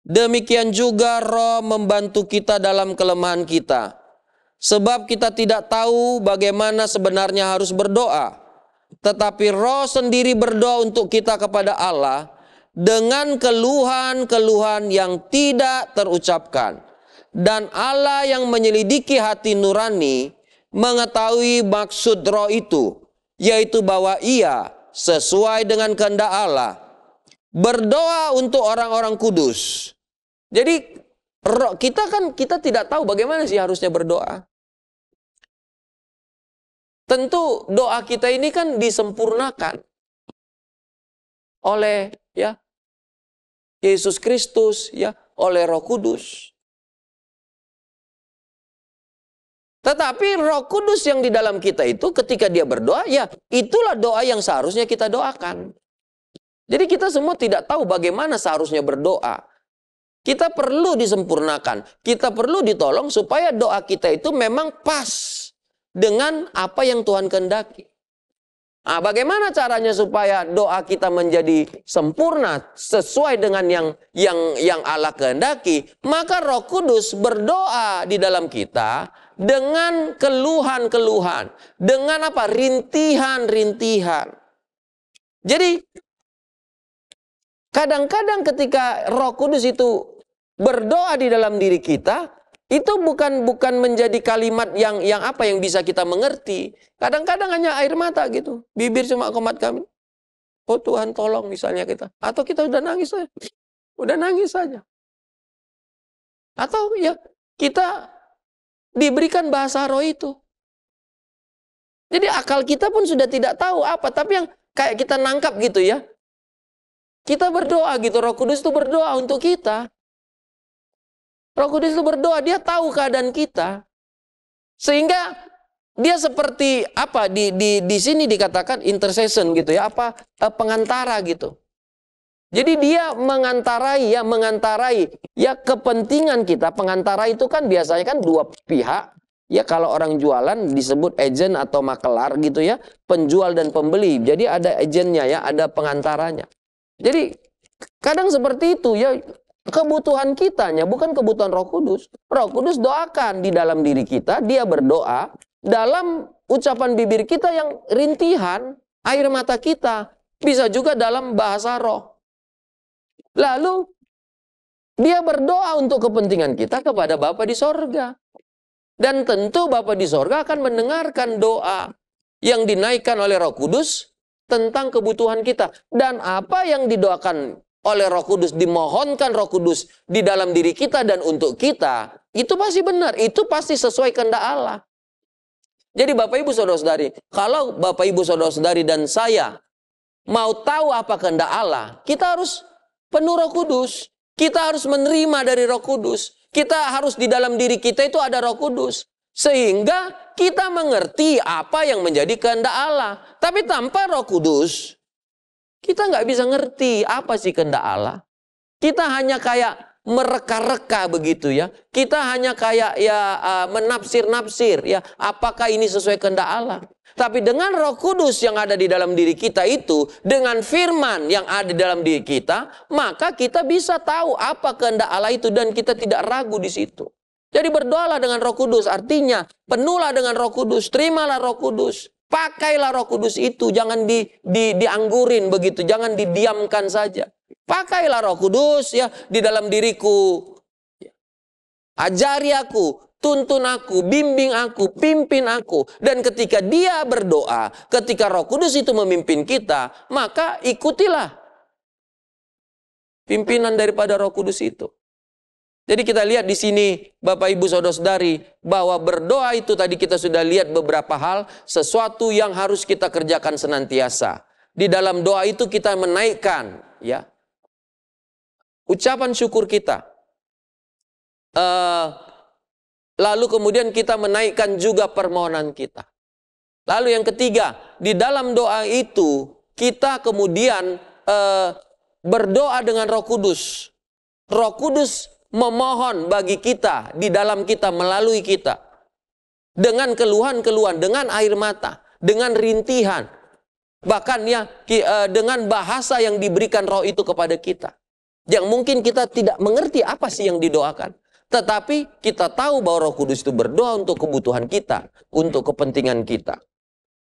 Demikian juga Roh membantu kita dalam kelemahan kita. Sebab kita tidak tahu bagaimana sebenarnya harus berdoa. Tetapi Roh sendiri berdoa untuk kita kepada Allah dengan keluhan-keluhan yang tidak terucapkan. Dan Allah yang menyelidiki hati nurani mengetahui maksud roh itu, yaitu bahwa ia sesuai dengan kehendak Allah berdoa untuk orang-orang kudus. Jadi kita tidak tahu bagaimana sih harusnya berdoa. Tentu doa kita ini kan disempurnakan oleh Yesus Kristus, oleh Roh Kudus. Tetapi Roh Kudus yang di dalam kita itu ketika dia berdoa, itulah doa yang seharusnya kita doakan. Jadi kita semua tidak tahu bagaimana seharusnya berdoa. Kita perlu disempurnakan, kita perlu ditolong supaya doa kita itu memang pas dengan apa yang Tuhan kehendaki. Nah, bagaimana caranya supaya doa kita menjadi sempurna sesuai dengan yang Allah kehendaki? Maka Roh Kudus berdoa di dalam kita dengan keluhan-keluhan, dengan rintihan-rintihan. Jadi kadang-kadang ketika Roh Kudus itu berdoa di dalam diri kita, itu bukan menjadi kalimat yang bisa kita mengerti. Kadang-kadang hanya air mata gitu. Bibir cuma komat kami. Oh Tuhan tolong misalnya kita. Atau kita udah nangis saja. Udah nangis saja. Atau kita diberikan bahasa roh itu. Jadi akal kita pun sudah tidak tahu apa. Tapi yang kayak kita nangkap gitu ya. Kita berdoa gitu. Roh Kudus itu berdoa untuk kita. Roh Kudus itu berdoa, dia tahu keadaan kita. Sehingga dia seperti di sini dikatakan intercession gitu ya, pengantara gitu. Jadi dia mengantarai kepentingan kita. Pengantara itu kan biasanya kan dua pihak. Ya kalau orang jualan disebut agent atau makelar gitu ya, penjual dan pembeli. Jadi ada agentnya ya, ada pengantaranya. Jadi kadang seperti itu ya. Kebutuhan kitanya bukan kebutuhan Roh Kudus. Roh Kudus doakan di dalam diri kita, dia berdoa dalam ucapan bibir kita yang rintihan, air mata kita, bisa juga dalam bahasa roh. Lalu dia berdoa untuk kepentingan kita kepada Bapa di sorga. Dan tentu Bapa di sorga akan mendengarkan doa yang dinaikkan oleh Roh Kudus tentang kebutuhan kita. Dan apa yang didoakan oleh Roh Kudus, dimohonkan Roh Kudus di dalam diri kita dan untuk kita, itu pasti benar, itu pasti sesuai kehendak Allah. Jadi Bapak Ibu Saudara-saudari, kalau Bapak Ibu Saudara-saudari dan saya mau tahu apa kehendak Allah, kita harus penuh Roh Kudus. Kita harus menerima dari Roh Kudus. Kita harus di dalam diri kita itu ada Roh Kudus. Sehingga kita mengerti apa yang menjadi kehendak Allah. Tapi tanpa Roh Kudus, kita nggak bisa ngerti apa sih kehendak Allah. Kita hanya kayak mereka-reka begitu ya. Kita hanya kayak menafsir-nafsir ya. Apakah ini sesuai kehendak Allah? Tapi dengan Roh Kudus yang ada di dalam diri kita itu, dengan firman yang ada di dalam diri kita, maka kita bisa tahu apa kehendak Allah itu dan kita tidak ragu di situ. Jadi berdoalah dengan Roh Kudus, artinya penuhlah dengan Roh Kudus, terimalah Roh Kudus. Pakailah Roh Kudus itu, jangan dianggurin begitu, jangan didiamkan saja. Pakailah Roh Kudus ya di dalam diriku. Ajari aku, tuntun aku, bimbing aku, pimpin aku. Dan ketika dia berdoa, ketika Roh Kudus itu memimpin kita, maka ikutilah pimpinan daripada Roh Kudus itu. Jadi kita lihat di sini Bapak Ibu Saudara-saudari bahwa berdoa itu tadi kita sudah lihat beberapa hal, sesuatu yang harus kita kerjakan senantiasa. Di dalam doa itu kita menaikkan ya ucapan syukur kita. Lalu kemudian kita menaikkan juga permohonan kita. Lalu yang ketiga, di dalam doa itu kita kemudian berdoa dengan Roh Kudus. Roh Kudus memohon bagi kita, di dalam kita, melalui kita. Dengan keluhan-keluhan, dengan air mata, dengan rintihan. Bahkan ya, dengan bahasa yang diberikan roh itu kepada kita. Yang mungkin kita tidak mengerti apa sih yang didoakan. Tetapi kita tahu bahwa Roh Kudus itu berdoa untuk kebutuhan kita, untuk kepentingan kita.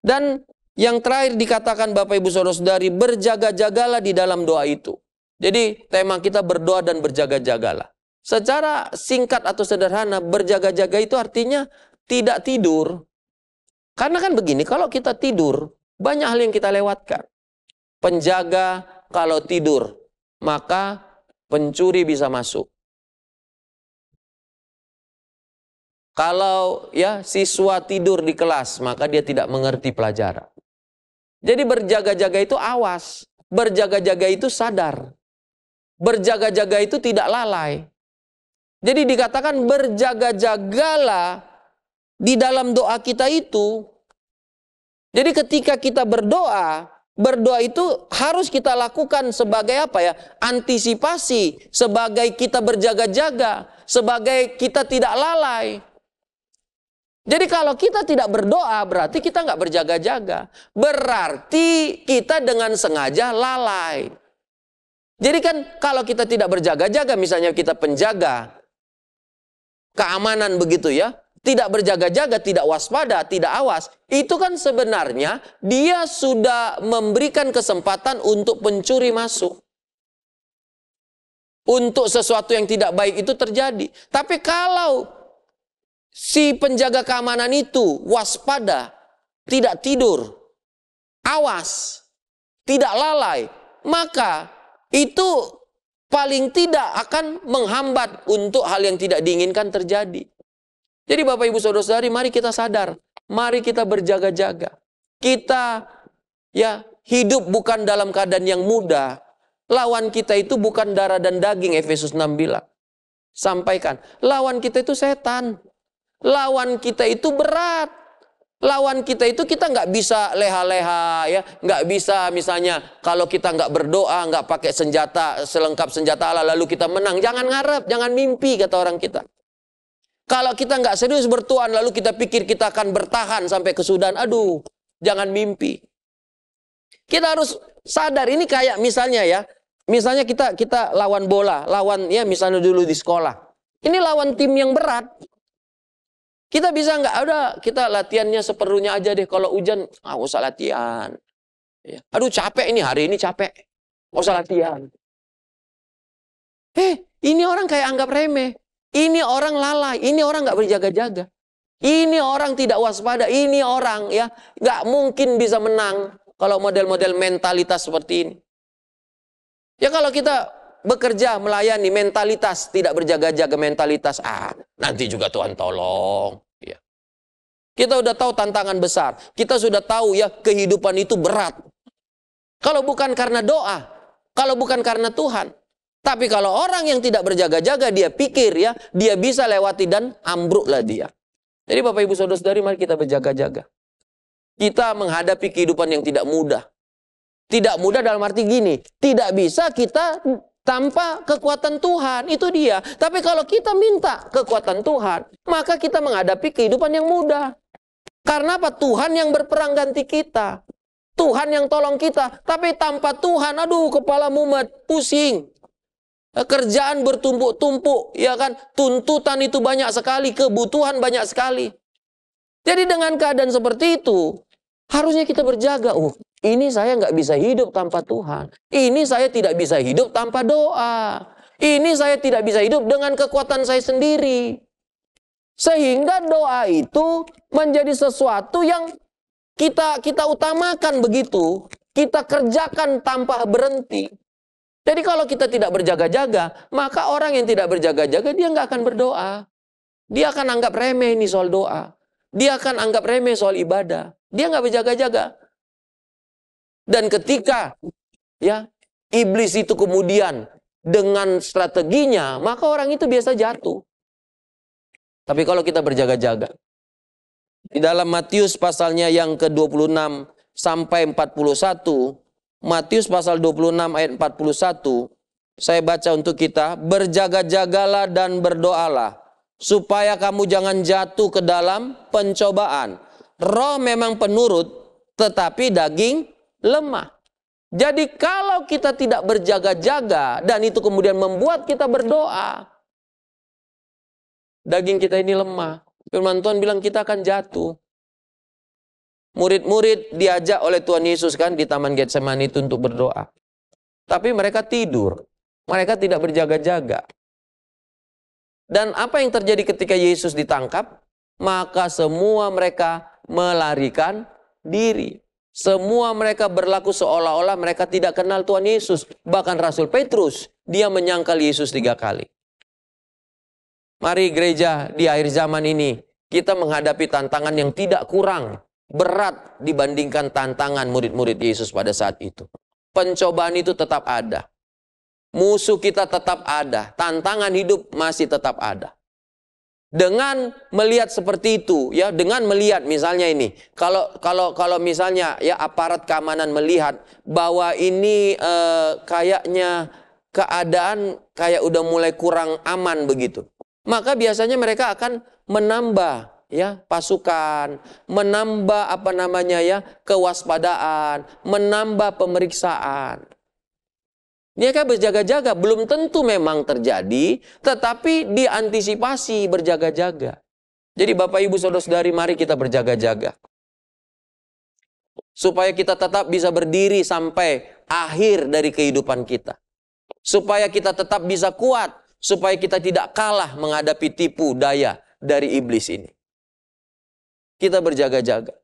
Dan yang terakhir dikatakan Bapak Ibu Saudara-saudari, berjaga-jagalah di dalam doa itu. Jadi tema kita berdoa dan berjaga-jagalah. Secara singkat atau sederhana, berjaga-jaga itu artinya tidak tidur. Karena kan begini, kalau kita tidur, banyak hal yang kita lewatkan. Penjaga kalau tidur, maka pencuri bisa masuk. Kalau ya siswa tidur di kelas, maka dia tidak mengerti pelajaran. Jadi berjaga-jaga itu awas. Berjaga-jaga itu sadar. Berjaga-jaga itu tidak lalai. Jadi dikatakan berjaga-jagalah di dalam doa kita itu. Jadi ketika kita berdoa, berdoa itu harus kita lakukan sebagai apa ya? Antisipasi, sebagai kita berjaga-jaga, sebagai kita tidak lalai. Jadi kalau kita tidak berdoa, berarti kita nggak berjaga-jaga. Berarti kita dengan sengaja lalai. Jadi kan kalau kita tidak berjaga-jaga, misalnya kita penjaga keamanan begitu ya, tidak berjaga-jaga, tidak waspada, tidak awas, itu kan sebenarnya dia sudah memberikan kesempatan untuk pencuri masuk. Untuk sesuatu yang tidak baik itu terjadi. Tapi kalau si penjaga keamanan itu waspada, tidak tidur, awas, tidak lalai, maka itu paling tidak akan menghambat untuk hal yang tidak diinginkan terjadi. Jadi Bapak Ibu Saudara-saudari, mari kita sadar, mari kita berjaga-jaga. Kita ya hidup bukan dalam keadaan yang mudah. Lawan kita itu bukan darah dan daging, Efesus 6 bilang. Sampaikan, lawan kita itu setan. Lawan kita itu berat. Lawan kita itu kita nggak bisa leha-leha ya, nggak bisa misalnya kalau kita nggak berdoa, nggak pakai senjata selengkap senjata Allah lalu kita menang. Jangan ngarep, jangan mimpi kata orang kita. Kalau kita nggak serius bertuhan lalu kita pikir kita akan bertahan sampai kesudahan, aduh, jangan mimpi. Kita harus sadar ini kayak misalnya ya, misalnya kita lawan bola, lawan ya misalnya dulu di sekolah. Ini lawan tim yang berat. Kita bisa nggak? Udah, kita latihannya seperlunya aja deh. Kalau hujan, nggak usah latihan. Ya. Aduh capek ini, hari ini capek. Nggak usah latihan. Ini orang kayak anggap remeh. Ini orang lalai. Ini orang nggak berjaga-jaga. Ini orang tidak waspada. Ini orang ya nggak mungkin bisa menang kalau model-model mentalitas seperti ini. Ya kalau kita bekerja, melayani, mentalitas tidak berjaga-jaga, mentalitas nanti juga Tuhan tolong ya. Kita udah tahu tantangan besar, kita sudah tahu ya kehidupan itu berat. Kalau bukan karena doa, kalau bukan karena Tuhan. Tapi kalau orang yang tidak berjaga-jaga, dia pikir ya dia bisa lewati dan ambruklah dia. Jadi Bapak Ibu Saudara-saudari, mari kita berjaga-jaga. Kita menghadapi kehidupan yang tidak mudah. Tidak mudah dalam arti gini, tidak bisa kita tanpa kekuatan Tuhan, itu dia. Tapi kalau kita minta kekuatan Tuhan, maka kita menghadapi kehidupan yang mudah. Karena apa? Tuhan yang berperang ganti kita. Tuhan yang tolong kita. Tapi tanpa Tuhan, aduh kepala mumet, pusing. Kerjaan bertumpuk-tumpuk, ya kan? Tuntutan itu banyak sekali, kebutuhan banyak sekali. Jadi dengan keadaan seperti itu, harusnya kita berjaga. Ini saya nggak bisa hidup tanpa Tuhan. Ini saya tidak bisa hidup tanpa doa. Ini saya tidak bisa hidup dengan kekuatan saya sendiri. Sehingga doa itu menjadi sesuatu yang kita utamakan begitu. Kita kerjakan tanpa berhenti. Jadi kalau kita tidak berjaga-jaga, maka orang yang tidak berjaga-jaga dia nggak akan berdoa. Dia akan anggap remeh ini soal doa. Dia akan anggap remeh soal ibadah. Dia nggak berjaga-jaga. Dan ketika ya iblis itu kemudian dengan strateginya, maka orang itu biasa jatuh. Tapi kalau kita berjaga-jaga, di dalam Matius pasalnya yang ke-26 sampai 41, Matius pasal 26 ayat 41, saya baca untuk kita, berjaga-jagalah dan berdoalah, supaya kamu jangan jatuh ke dalam pencobaan. Roh memang penurut, tetapi daging lemah. Jadi kalau kita tidak berjaga-jaga dan itu kemudian membuat kita berdoa, daging kita ini lemah. Firman Tuhan bilang kita akan jatuh. Murid-murid diajak oleh Tuhan Yesus kan di Taman Getsemani itu untuk berdoa. Tapi mereka tidur. Mereka tidak berjaga-jaga. Dan apa yang terjadi ketika Yesus ditangkap? Maka semua mereka melarikan diri. Semua mereka berlaku seolah-olah mereka tidak kenal Tuhan Yesus. Bahkan Rasul Petrus, dia menyangkal Yesus 3 kali. Mari gereja, di akhir zaman ini, kita menghadapi tantangan yang tidak kurang berat dibandingkan tantangan murid-murid Yesus pada saat itu. Pencobaan itu tetap ada. Musuh kita tetap ada. Tantangan hidup masih tetap ada. Dengan melihat seperti itu, ya, dengan melihat misalnya ini, kalau misalnya ya aparat keamanan melihat bahwa ini kayaknya keadaan kayak udah mulai kurang aman begitu, maka biasanya mereka akan menambah ya pasukan, menambah kewaspadaan, menambah pemeriksaan. Mereka berjaga-jaga, belum tentu memang terjadi, tetapi diantisipasi berjaga-jaga. Jadi Bapak Ibu Saudara-saudari, mari kita berjaga-jaga. Supaya kita tetap bisa berdiri sampai akhir dari kehidupan kita. Supaya kita tetap bisa kuat, supaya kita tidak kalah menghadapi tipu daya dari iblis ini. Kita berjaga-jaga.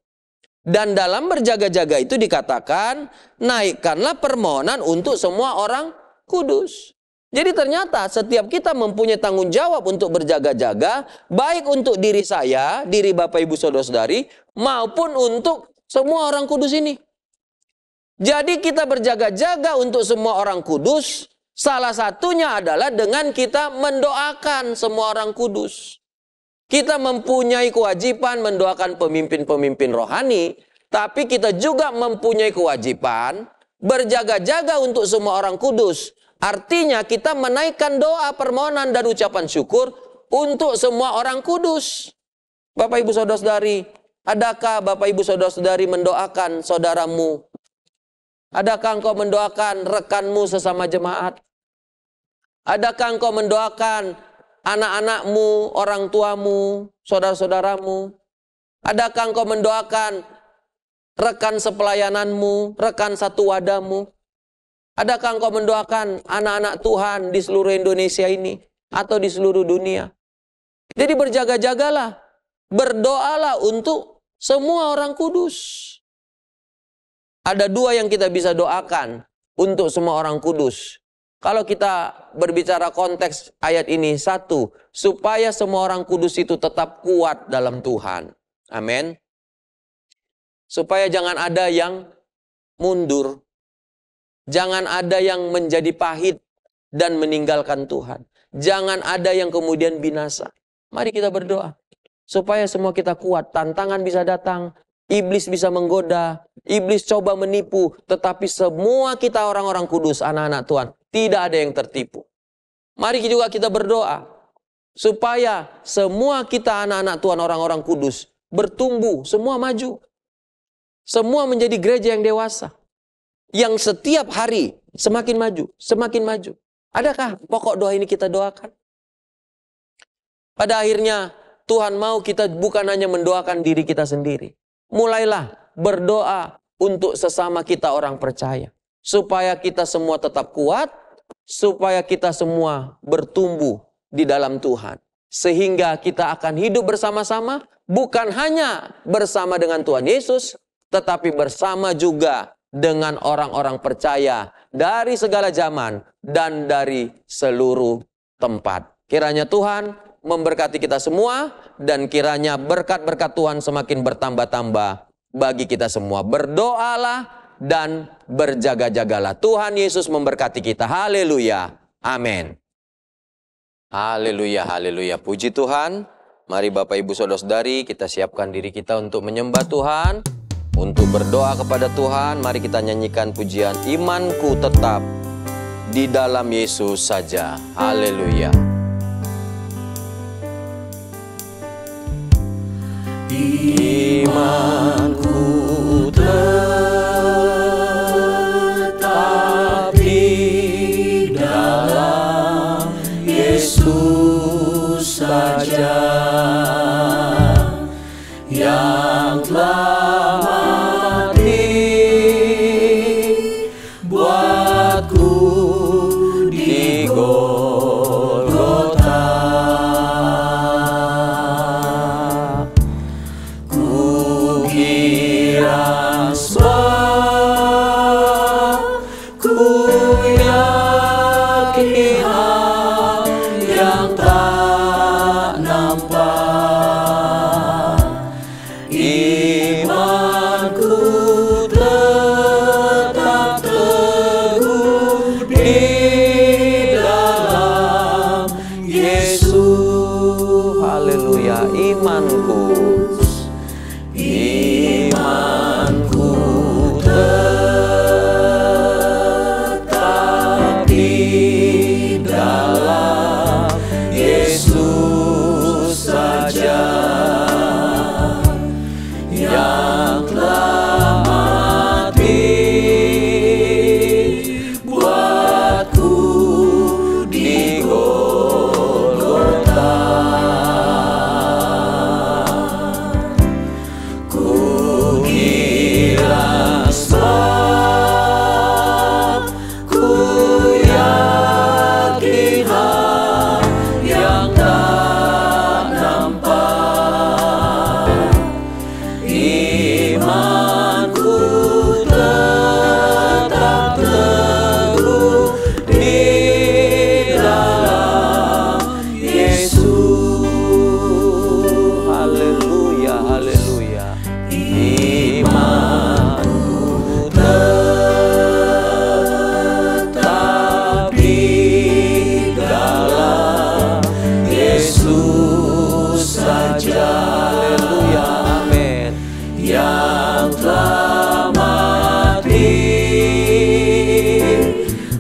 Dan dalam berjaga-jaga itu dikatakan, naikkanlah permohonan untuk semua orang kudus. Jadi ternyata setiap kita mempunyai tanggung jawab untuk berjaga-jaga, baik untuk diri saya, diri Bapak Ibu Saudara-saudari, maupun untuk semua orang kudus ini. Jadi kita berjaga-jaga untuk semua orang kudus, salah satunya adalah dengan kita mendoakan semua orang kudus. Kita mempunyai kewajiban mendoakan pemimpin-pemimpin rohani, tapi kita juga mempunyai kewajiban berjaga-jaga untuk semua orang kudus. Artinya kita menaikkan doa, permohonan, dan ucapan syukur untuk semua orang kudus. Bapak Ibu Saudara-saudari, adakah Bapak Ibu Saudara-saudari mendoakan saudaramu? Adakah engkau mendoakan rekanmu sesama jemaat? Adakah engkau mendoakan anak-anakmu, orang tuamu, saudara-saudaramu? Adakah engkau mendoakan rekan sepelayananmu, rekan satu wadahmu? Adakah engkau mendoakan anak-anak Tuhan di seluruh Indonesia ini atau di seluruh dunia? Jadi berjaga-jagalah, berdoalah untuk semua orang kudus. Ada 2 yang kita bisa doakan untuk semua orang kudus. Kalau kita berbicara konteks ayat ini, 1, supaya semua orang kudus itu tetap kuat dalam Tuhan. Amin. Supaya jangan ada yang mundur. Jangan ada yang menjadi pahit dan meninggalkan Tuhan. Jangan ada yang kemudian binasa. Mari kita berdoa. Supaya semua kita kuat, tantangan bisa datang, iblis bisa menggoda, iblis coba menipu, tetapi semua kita orang-orang kudus, anak-anak Tuhan, tidak ada yang tertipu. Mari juga kita berdoa supaya semua kita anak-anak Tuhan, orang-orang kudus, bertumbuh, semua maju. Semua menjadi gereja yang dewasa. Yang setiap hari semakin maju, semakin maju. Adakah pokok doa ini kita doakan? Pada akhirnya Tuhan mau kita bukan hanya mendoakan diri kita sendiri. Mulailah berdoa untuk sesama kita orang percaya. Supaya kita semua tetap kuat, supaya kita semua bertumbuh di dalam Tuhan. Sehingga kita akan hidup bersama-sama, bukan hanya bersama dengan Tuhan Yesus, tetapi bersama juga dengan orang-orang percaya dari segala zaman dan dari seluruh tempat. Kiranya Tuhan memberkati kita semua, dan kiranya berkat-berkat Tuhan semakin bertambah-tambah bagi kita semua. Berdoalah dan berjaga-jagalah. Tuhan Yesus memberkati kita. Haleluya. Amin. Haleluya, haleluya. Puji Tuhan. Mari Bapak Ibu Saudara-saudari, kita siapkan diri kita untuk menyembah Tuhan, untuk berdoa kepada Tuhan. Mari kita nyanyikan pujian Imanku Tetap di Dalam Yesus Saja. Haleluya. Imanku tetap di dalam Yesus saja, yang telah mati buatku di Golgota. Ku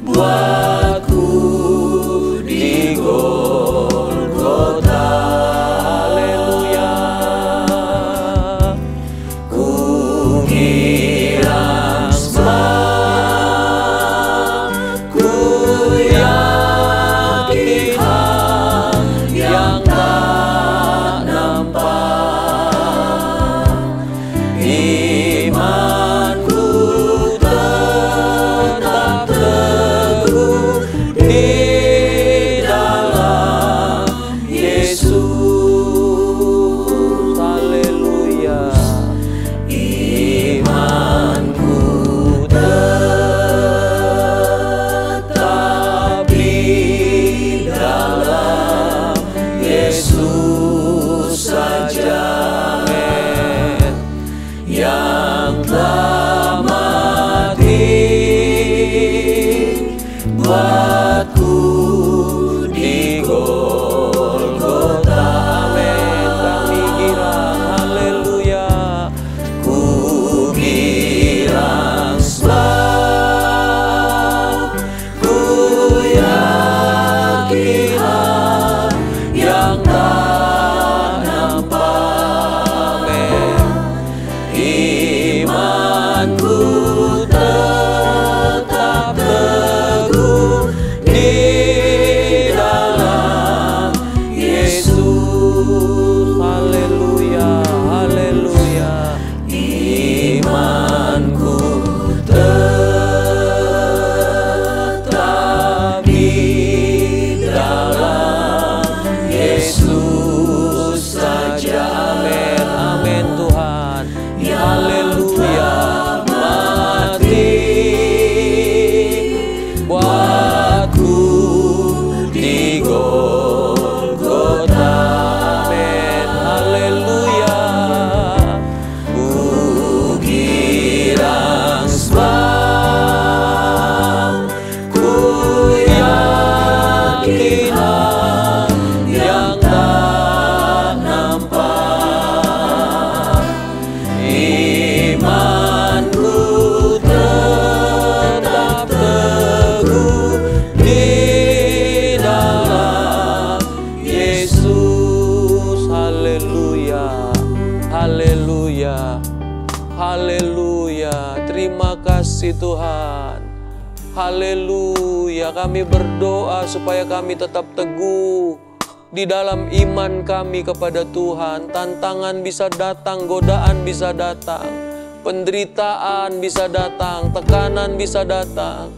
buatku di Golgota. Haleluya. Ku hilang sebab ku yakin hal yang tak nampak. Imanku tetap teguh di dalam Yesus. Haleluya. Imanku tetap di dalam Yesus saja, yang telah mati buatku di Golgota. Amin. Kami girang. Haleluya. Ku girang sebab ku yakin hal yang tak nampak. Imanku tetap teguh di dalam Yesus. Haleluya. Haleluya. Imanku tetap di dalam Yesus saja. Amin. Amin Tuhan. Haleluya. Mati buatku di Golgota. Amin. Haleluya. Ku girang sebab ku yakin hal yang tak nampak. Imanku tetap teguh di dalam Yesus. Haleluya. Haleluya. Haleluya. Terima kasih Tuhan. Haleluya. Kami berdoa supaya kami tetap teguh di dalam iman kami kepada Tuhan. Tantangan bisa datang, godaan bisa datang, penderitaan bisa datang, tekanan bisa datang,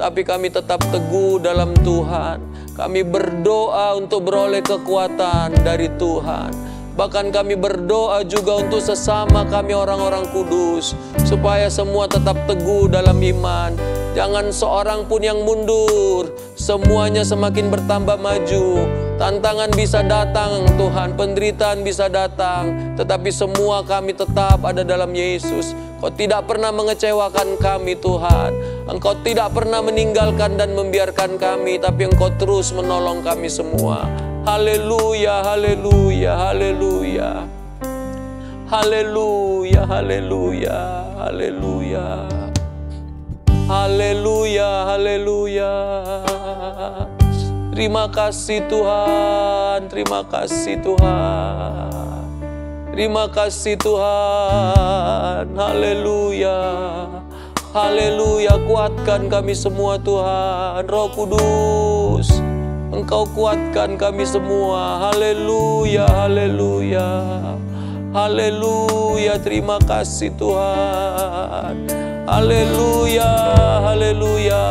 tapi kami tetap teguh dalam Tuhan. Kami berdoa untuk beroleh kekuatan dari Tuhan. Bahkan kami berdoa juga untuk sesama kami orang-orang kudus, supaya semua tetap teguh dalam iman. Jangan seorang pun yang mundur, semuanya semakin bertambah maju. Tantangan bisa datang Tuhan, penderitaan bisa datang, tetapi semua kami tetap ada dalam Yesus. Kau tidak pernah mengecewakan kami Tuhan. Engkau tidak pernah meninggalkan dan membiarkan kami, tapi Engkau terus menolong kami semua. Haleluya, haleluya, haleluya. Haleluya, haleluya, haleluya. Haleluya, haleluya. Terima kasih Tuhan, terima kasih Tuhan. Terima kasih Tuhan. Haleluya. Haleluya, kuatkan kami semua Tuhan. Roh Kudus, Engkau kuatkan kami semua. Haleluya, haleluya. Haleluya, terima kasih Tuhan. Haleluya, haleluya.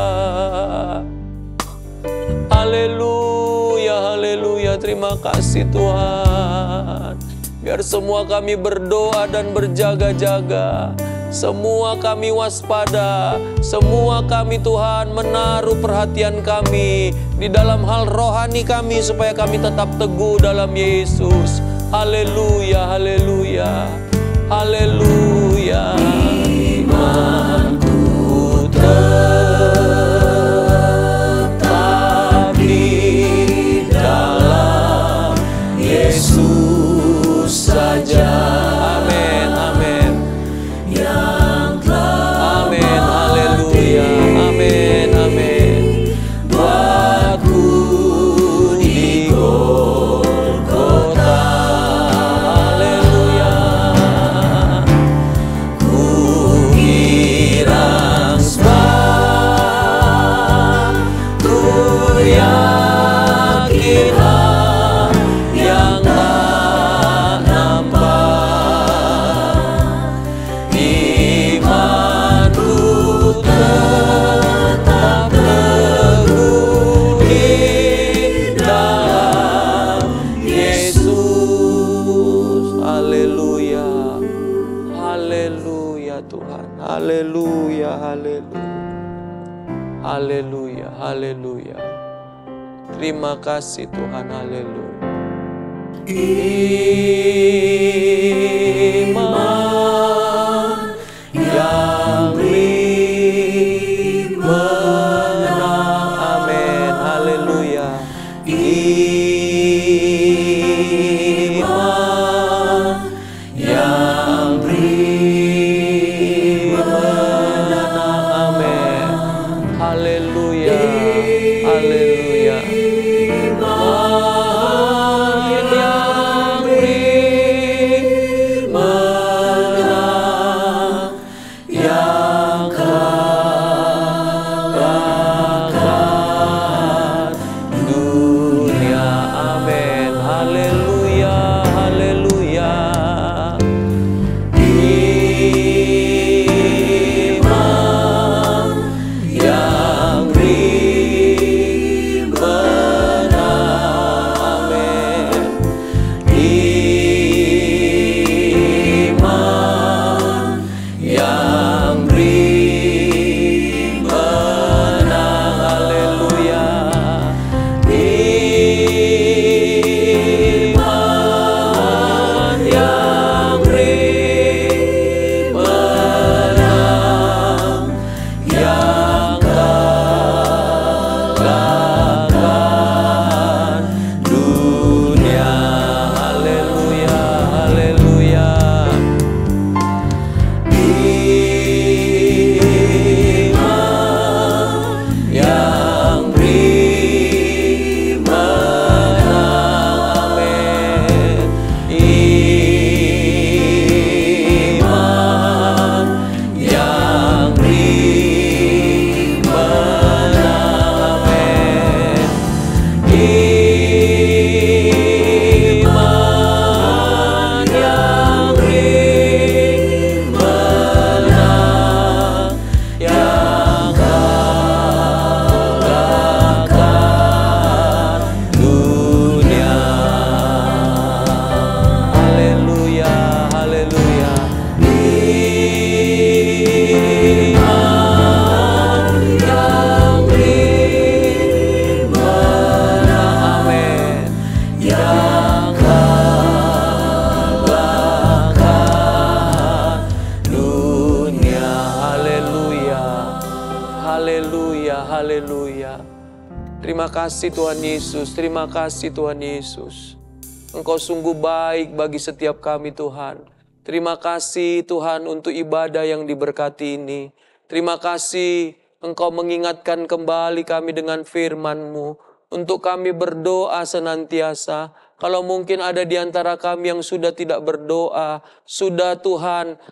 Haleluya, haleluya, terima kasih Tuhan. Biar semua kami berdoa dan berjaga-jaga. Semua kami waspada, semua kami Tuhan menaruh perhatian kami di dalam hal rohani kami supaya kami tetap teguh dalam Yesus. Haleluya, haleluya, haleluya. Imanku tetap di dalam Yesus saja. Amin, amin. Yang telah Haleluya, haleluya. Terima kasih Tuhan, haleluya. Iman yang menang, amin, haleluya. Iman yang menang, amin, haleluya, haleluya. Haleluya. Terima kasih Tuhan Yesus, terima kasih Tuhan Yesus. Engkau sungguh baik bagi setiap kami Tuhan. Terima kasih Tuhan untuk ibadah yang diberkati ini. Terima kasih Engkau mengingatkan kembali kami dengan firman-Mu. Untuk kami berdoa senantiasa. Kalau mungkin ada di antara kami yang sudah tidak berdoa, sudah Tuhan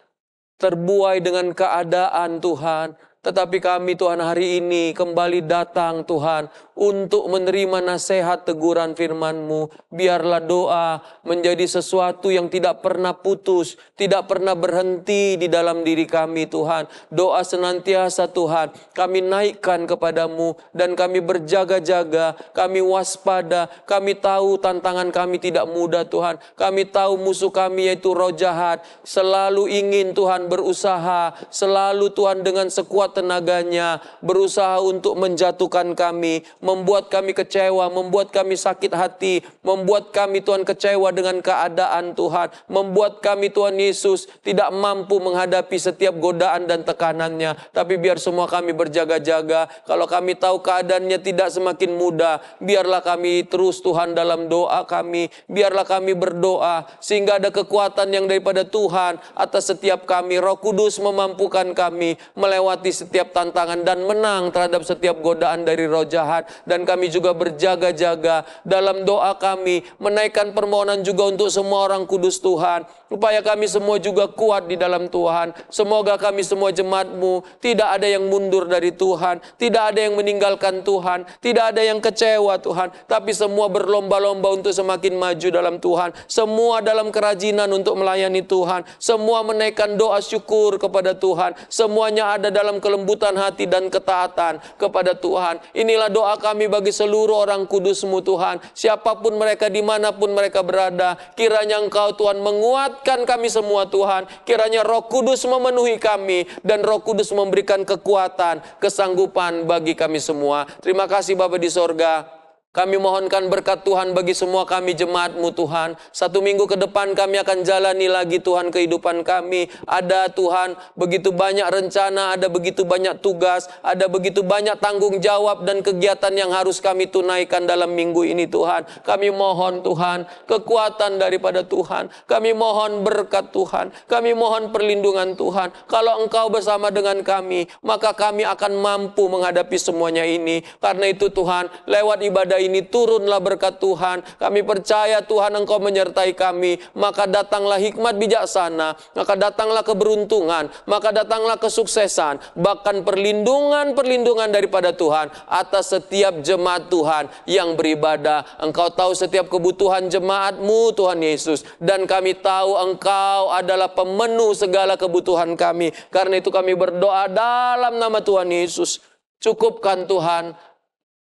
terbuai dengan keadaan Tuhan. Tetapi kami Tuhan hari ini kembali datang Tuhan untuk menerima nasihat teguran firman-Mu. Biarlah doa menjadi sesuatu yang tidak pernah putus, tidak pernah berhenti di dalam diri kami Tuhan. Doa senantiasa Tuhan kami naikkan kepadamu dan kami berjaga-jaga, kami waspada. Kami tahu tantangan kami tidak mudah Tuhan. Kami tahu musuh kami yaitu roh jahat selalu ingin Tuhan berusaha, selalu Tuhan dengan sekuat tenaganya berusaha untuk menjatuhkan kami, membuat kami kecewa, membuat kami sakit hati, membuat kami Tuhan kecewa dengan keadaan Tuhan, membuat kami Tuhan Yesus tidak mampu menghadapi setiap godaan dan tekanannya. Tapi biar semua kami berjaga-jaga. Kalau kami tahu keadaannya tidak semakin mudah, biarlah kami terus Tuhan dalam doa kami, biarlah kami berdoa sehingga ada kekuatan yang daripada Tuhan atas setiap kami. Roh Kudus memampukan kami melewati setiap tantangan dan menang terhadap setiap godaan dari roh jahat. Dan kami juga berjaga-jaga dalam doa kami, menaikkan permohonan juga untuk semua orang kudus Tuhan, supaya kami semua juga kuat di dalam Tuhan. Semoga kami semua jemaat-Mu tidak ada yang mundur dari Tuhan, tidak ada yang meninggalkan Tuhan, tidak ada yang kecewa Tuhan, tapi semua berlomba-lomba untuk semakin maju dalam Tuhan. Semua dalam kerajinan untuk melayani Tuhan, semua menaikkan doa syukur kepada Tuhan, semuanya ada dalam kelembutan hati dan ketaatan kepada Tuhan. Inilah doa kami bagi seluruh orang kudus-Mu Tuhan. Siapapun mereka, dimanapun mereka berada, kiranya Engkau Tuhan menguatkan kami semua Tuhan. Kiranya Roh Kudus memenuhi kami dan Roh Kudus memberikan kekuatan, kesanggupan bagi kami semua. Terima kasih Bapa di sorga. Kami mohonkan berkat Tuhan bagi semua kami jemaat-Mu Tuhan. 1 minggu ke depan kami akan jalani lagi Tuhan kehidupan kami. Ada Tuhan begitu banyak rencana, ada begitu banyak tugas, ada begitu banyak tanggung jawab dan kegiatan yang harus kami tunaikan dalam minggu ini Tuhan. Kami mohon Tuhan kekuatan daripada Tuhan. Kami mohon berkat Tuhan. Kami mohon perlindungan Tuhan. Kalau Engkau bersama dengan kami, maka kami akan mampu menghadapi semuanya ini. Karena itu Tuhan, lewat ibadah ini turunlah berkat Tuhan. Kami percaya Tuhan Engkau menyertai kami. Maka datanglah hikmat bijaksana, maka datanglah keberuntungan, maka datanglah kesuksesan, bahkan perlindungan daripada Tuhan atas setiap jemaat Tuhan yang beribadah. Engkau tahu setiap kebutuhan jemaat-Mu Tuhan Yesus, dan kami tahu Engkau adalah pemenuh segala kebutuhan kami. Karena itu kami berdoa dalam nama Tuhan Yesus. Cukupkan Tuhan,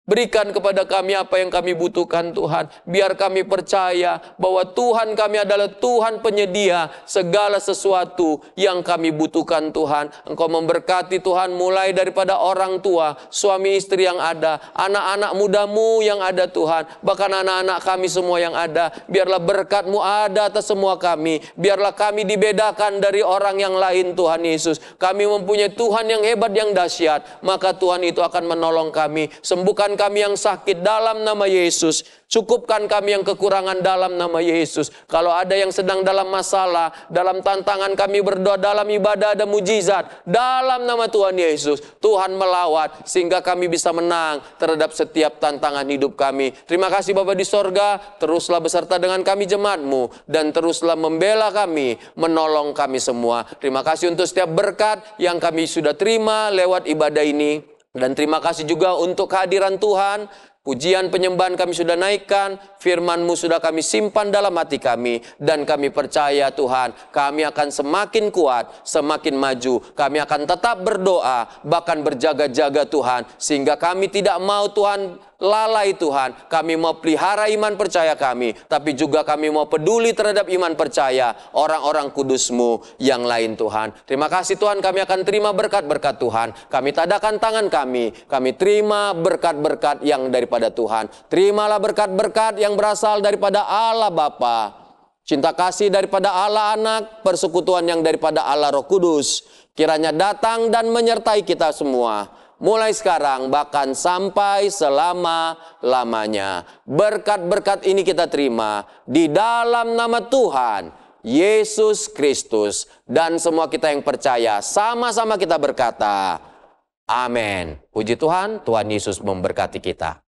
berikan kepada kami apa yang kami butuhkan Tuhan. Biar kami percaya bahwa Tuhan kami adalah Tuhan penyedia segala sesuatu yang kami butuhkan Tuhan. Engkau memberkati Tuhan mulai daripada orang tua, suami istri yang ada, anak-anak muda-Mu yang ada Tuhan. Bahkan anak-anak kami semua yang ada. Biarlah berkat-Mu ada atas semua kami. Biarlah kami dibedakan dari orang yang lain Tuhan Yesus. Kami mempunyai Tuhan yang hebat, yang dahsyat. Maka Tuhan itu akan menolong kami. Sembuhkan kami yang sakit dalam nama Yesus. Cukupkan kami yang kekurangan dalam nama Yesus. Kalau ada yang sedang dalam masalah, dalam tantangan, kami berdoa dalam ibadah ada mujizat. Dalam nama Tuhan Yesus, Tuhan melawat sehingga kami bisa menang terhadap setiap tantangan hidup kami. Terima kasih Bapa di sorga. Teruslah beserta dengan kami jemaat-Mu, dan teruslah membela kami, menolong kami semua. Terima kasih untuk setiap berkat yang kami sudah terima lewat ibadah ini. Dan terima kasih juga untuk kehadiran Tuhan. Pujian penyembahan kami sudah naikkan, firman-Mu sudah kami simpan dalam hati kami, dan kami percaya Tuhan, kami akan semakin kuat, semakin maju. Kami akan tetap berdoa, bahkan berjaga-jaga Tuhan, sehingga kami tidak mau Tuhan lalai Tuhan. Kami mau pelihara iman percaya kami, tapi juga kami mau peduli terhadap iman percaya orang-orang kudus-Mu yang lain Tuhan. Terima kasih Tuhan, kami akan terima berkat-berkat Tuhan. Kami tadakan tangan kami terima berkat-berkat yang daripada Tuhan. Terimalah berkat-berkat yang berasal daripada Allah Bapa, cinta kasih daripada Allah Anak, persekutuan yang daripada Allah Roh Kudus, kiranya datang dan menyertai kita semua, mulai sekarang bahkan sampai selama-lamanya. Berkat-berkat ini kita terima di dalam nama Tuhan Yesus Kristus. Dan semua kita yang percaya sama-sama kita berkata, amin. Puji Tuhan, Tuhan Yesus memberkati kita.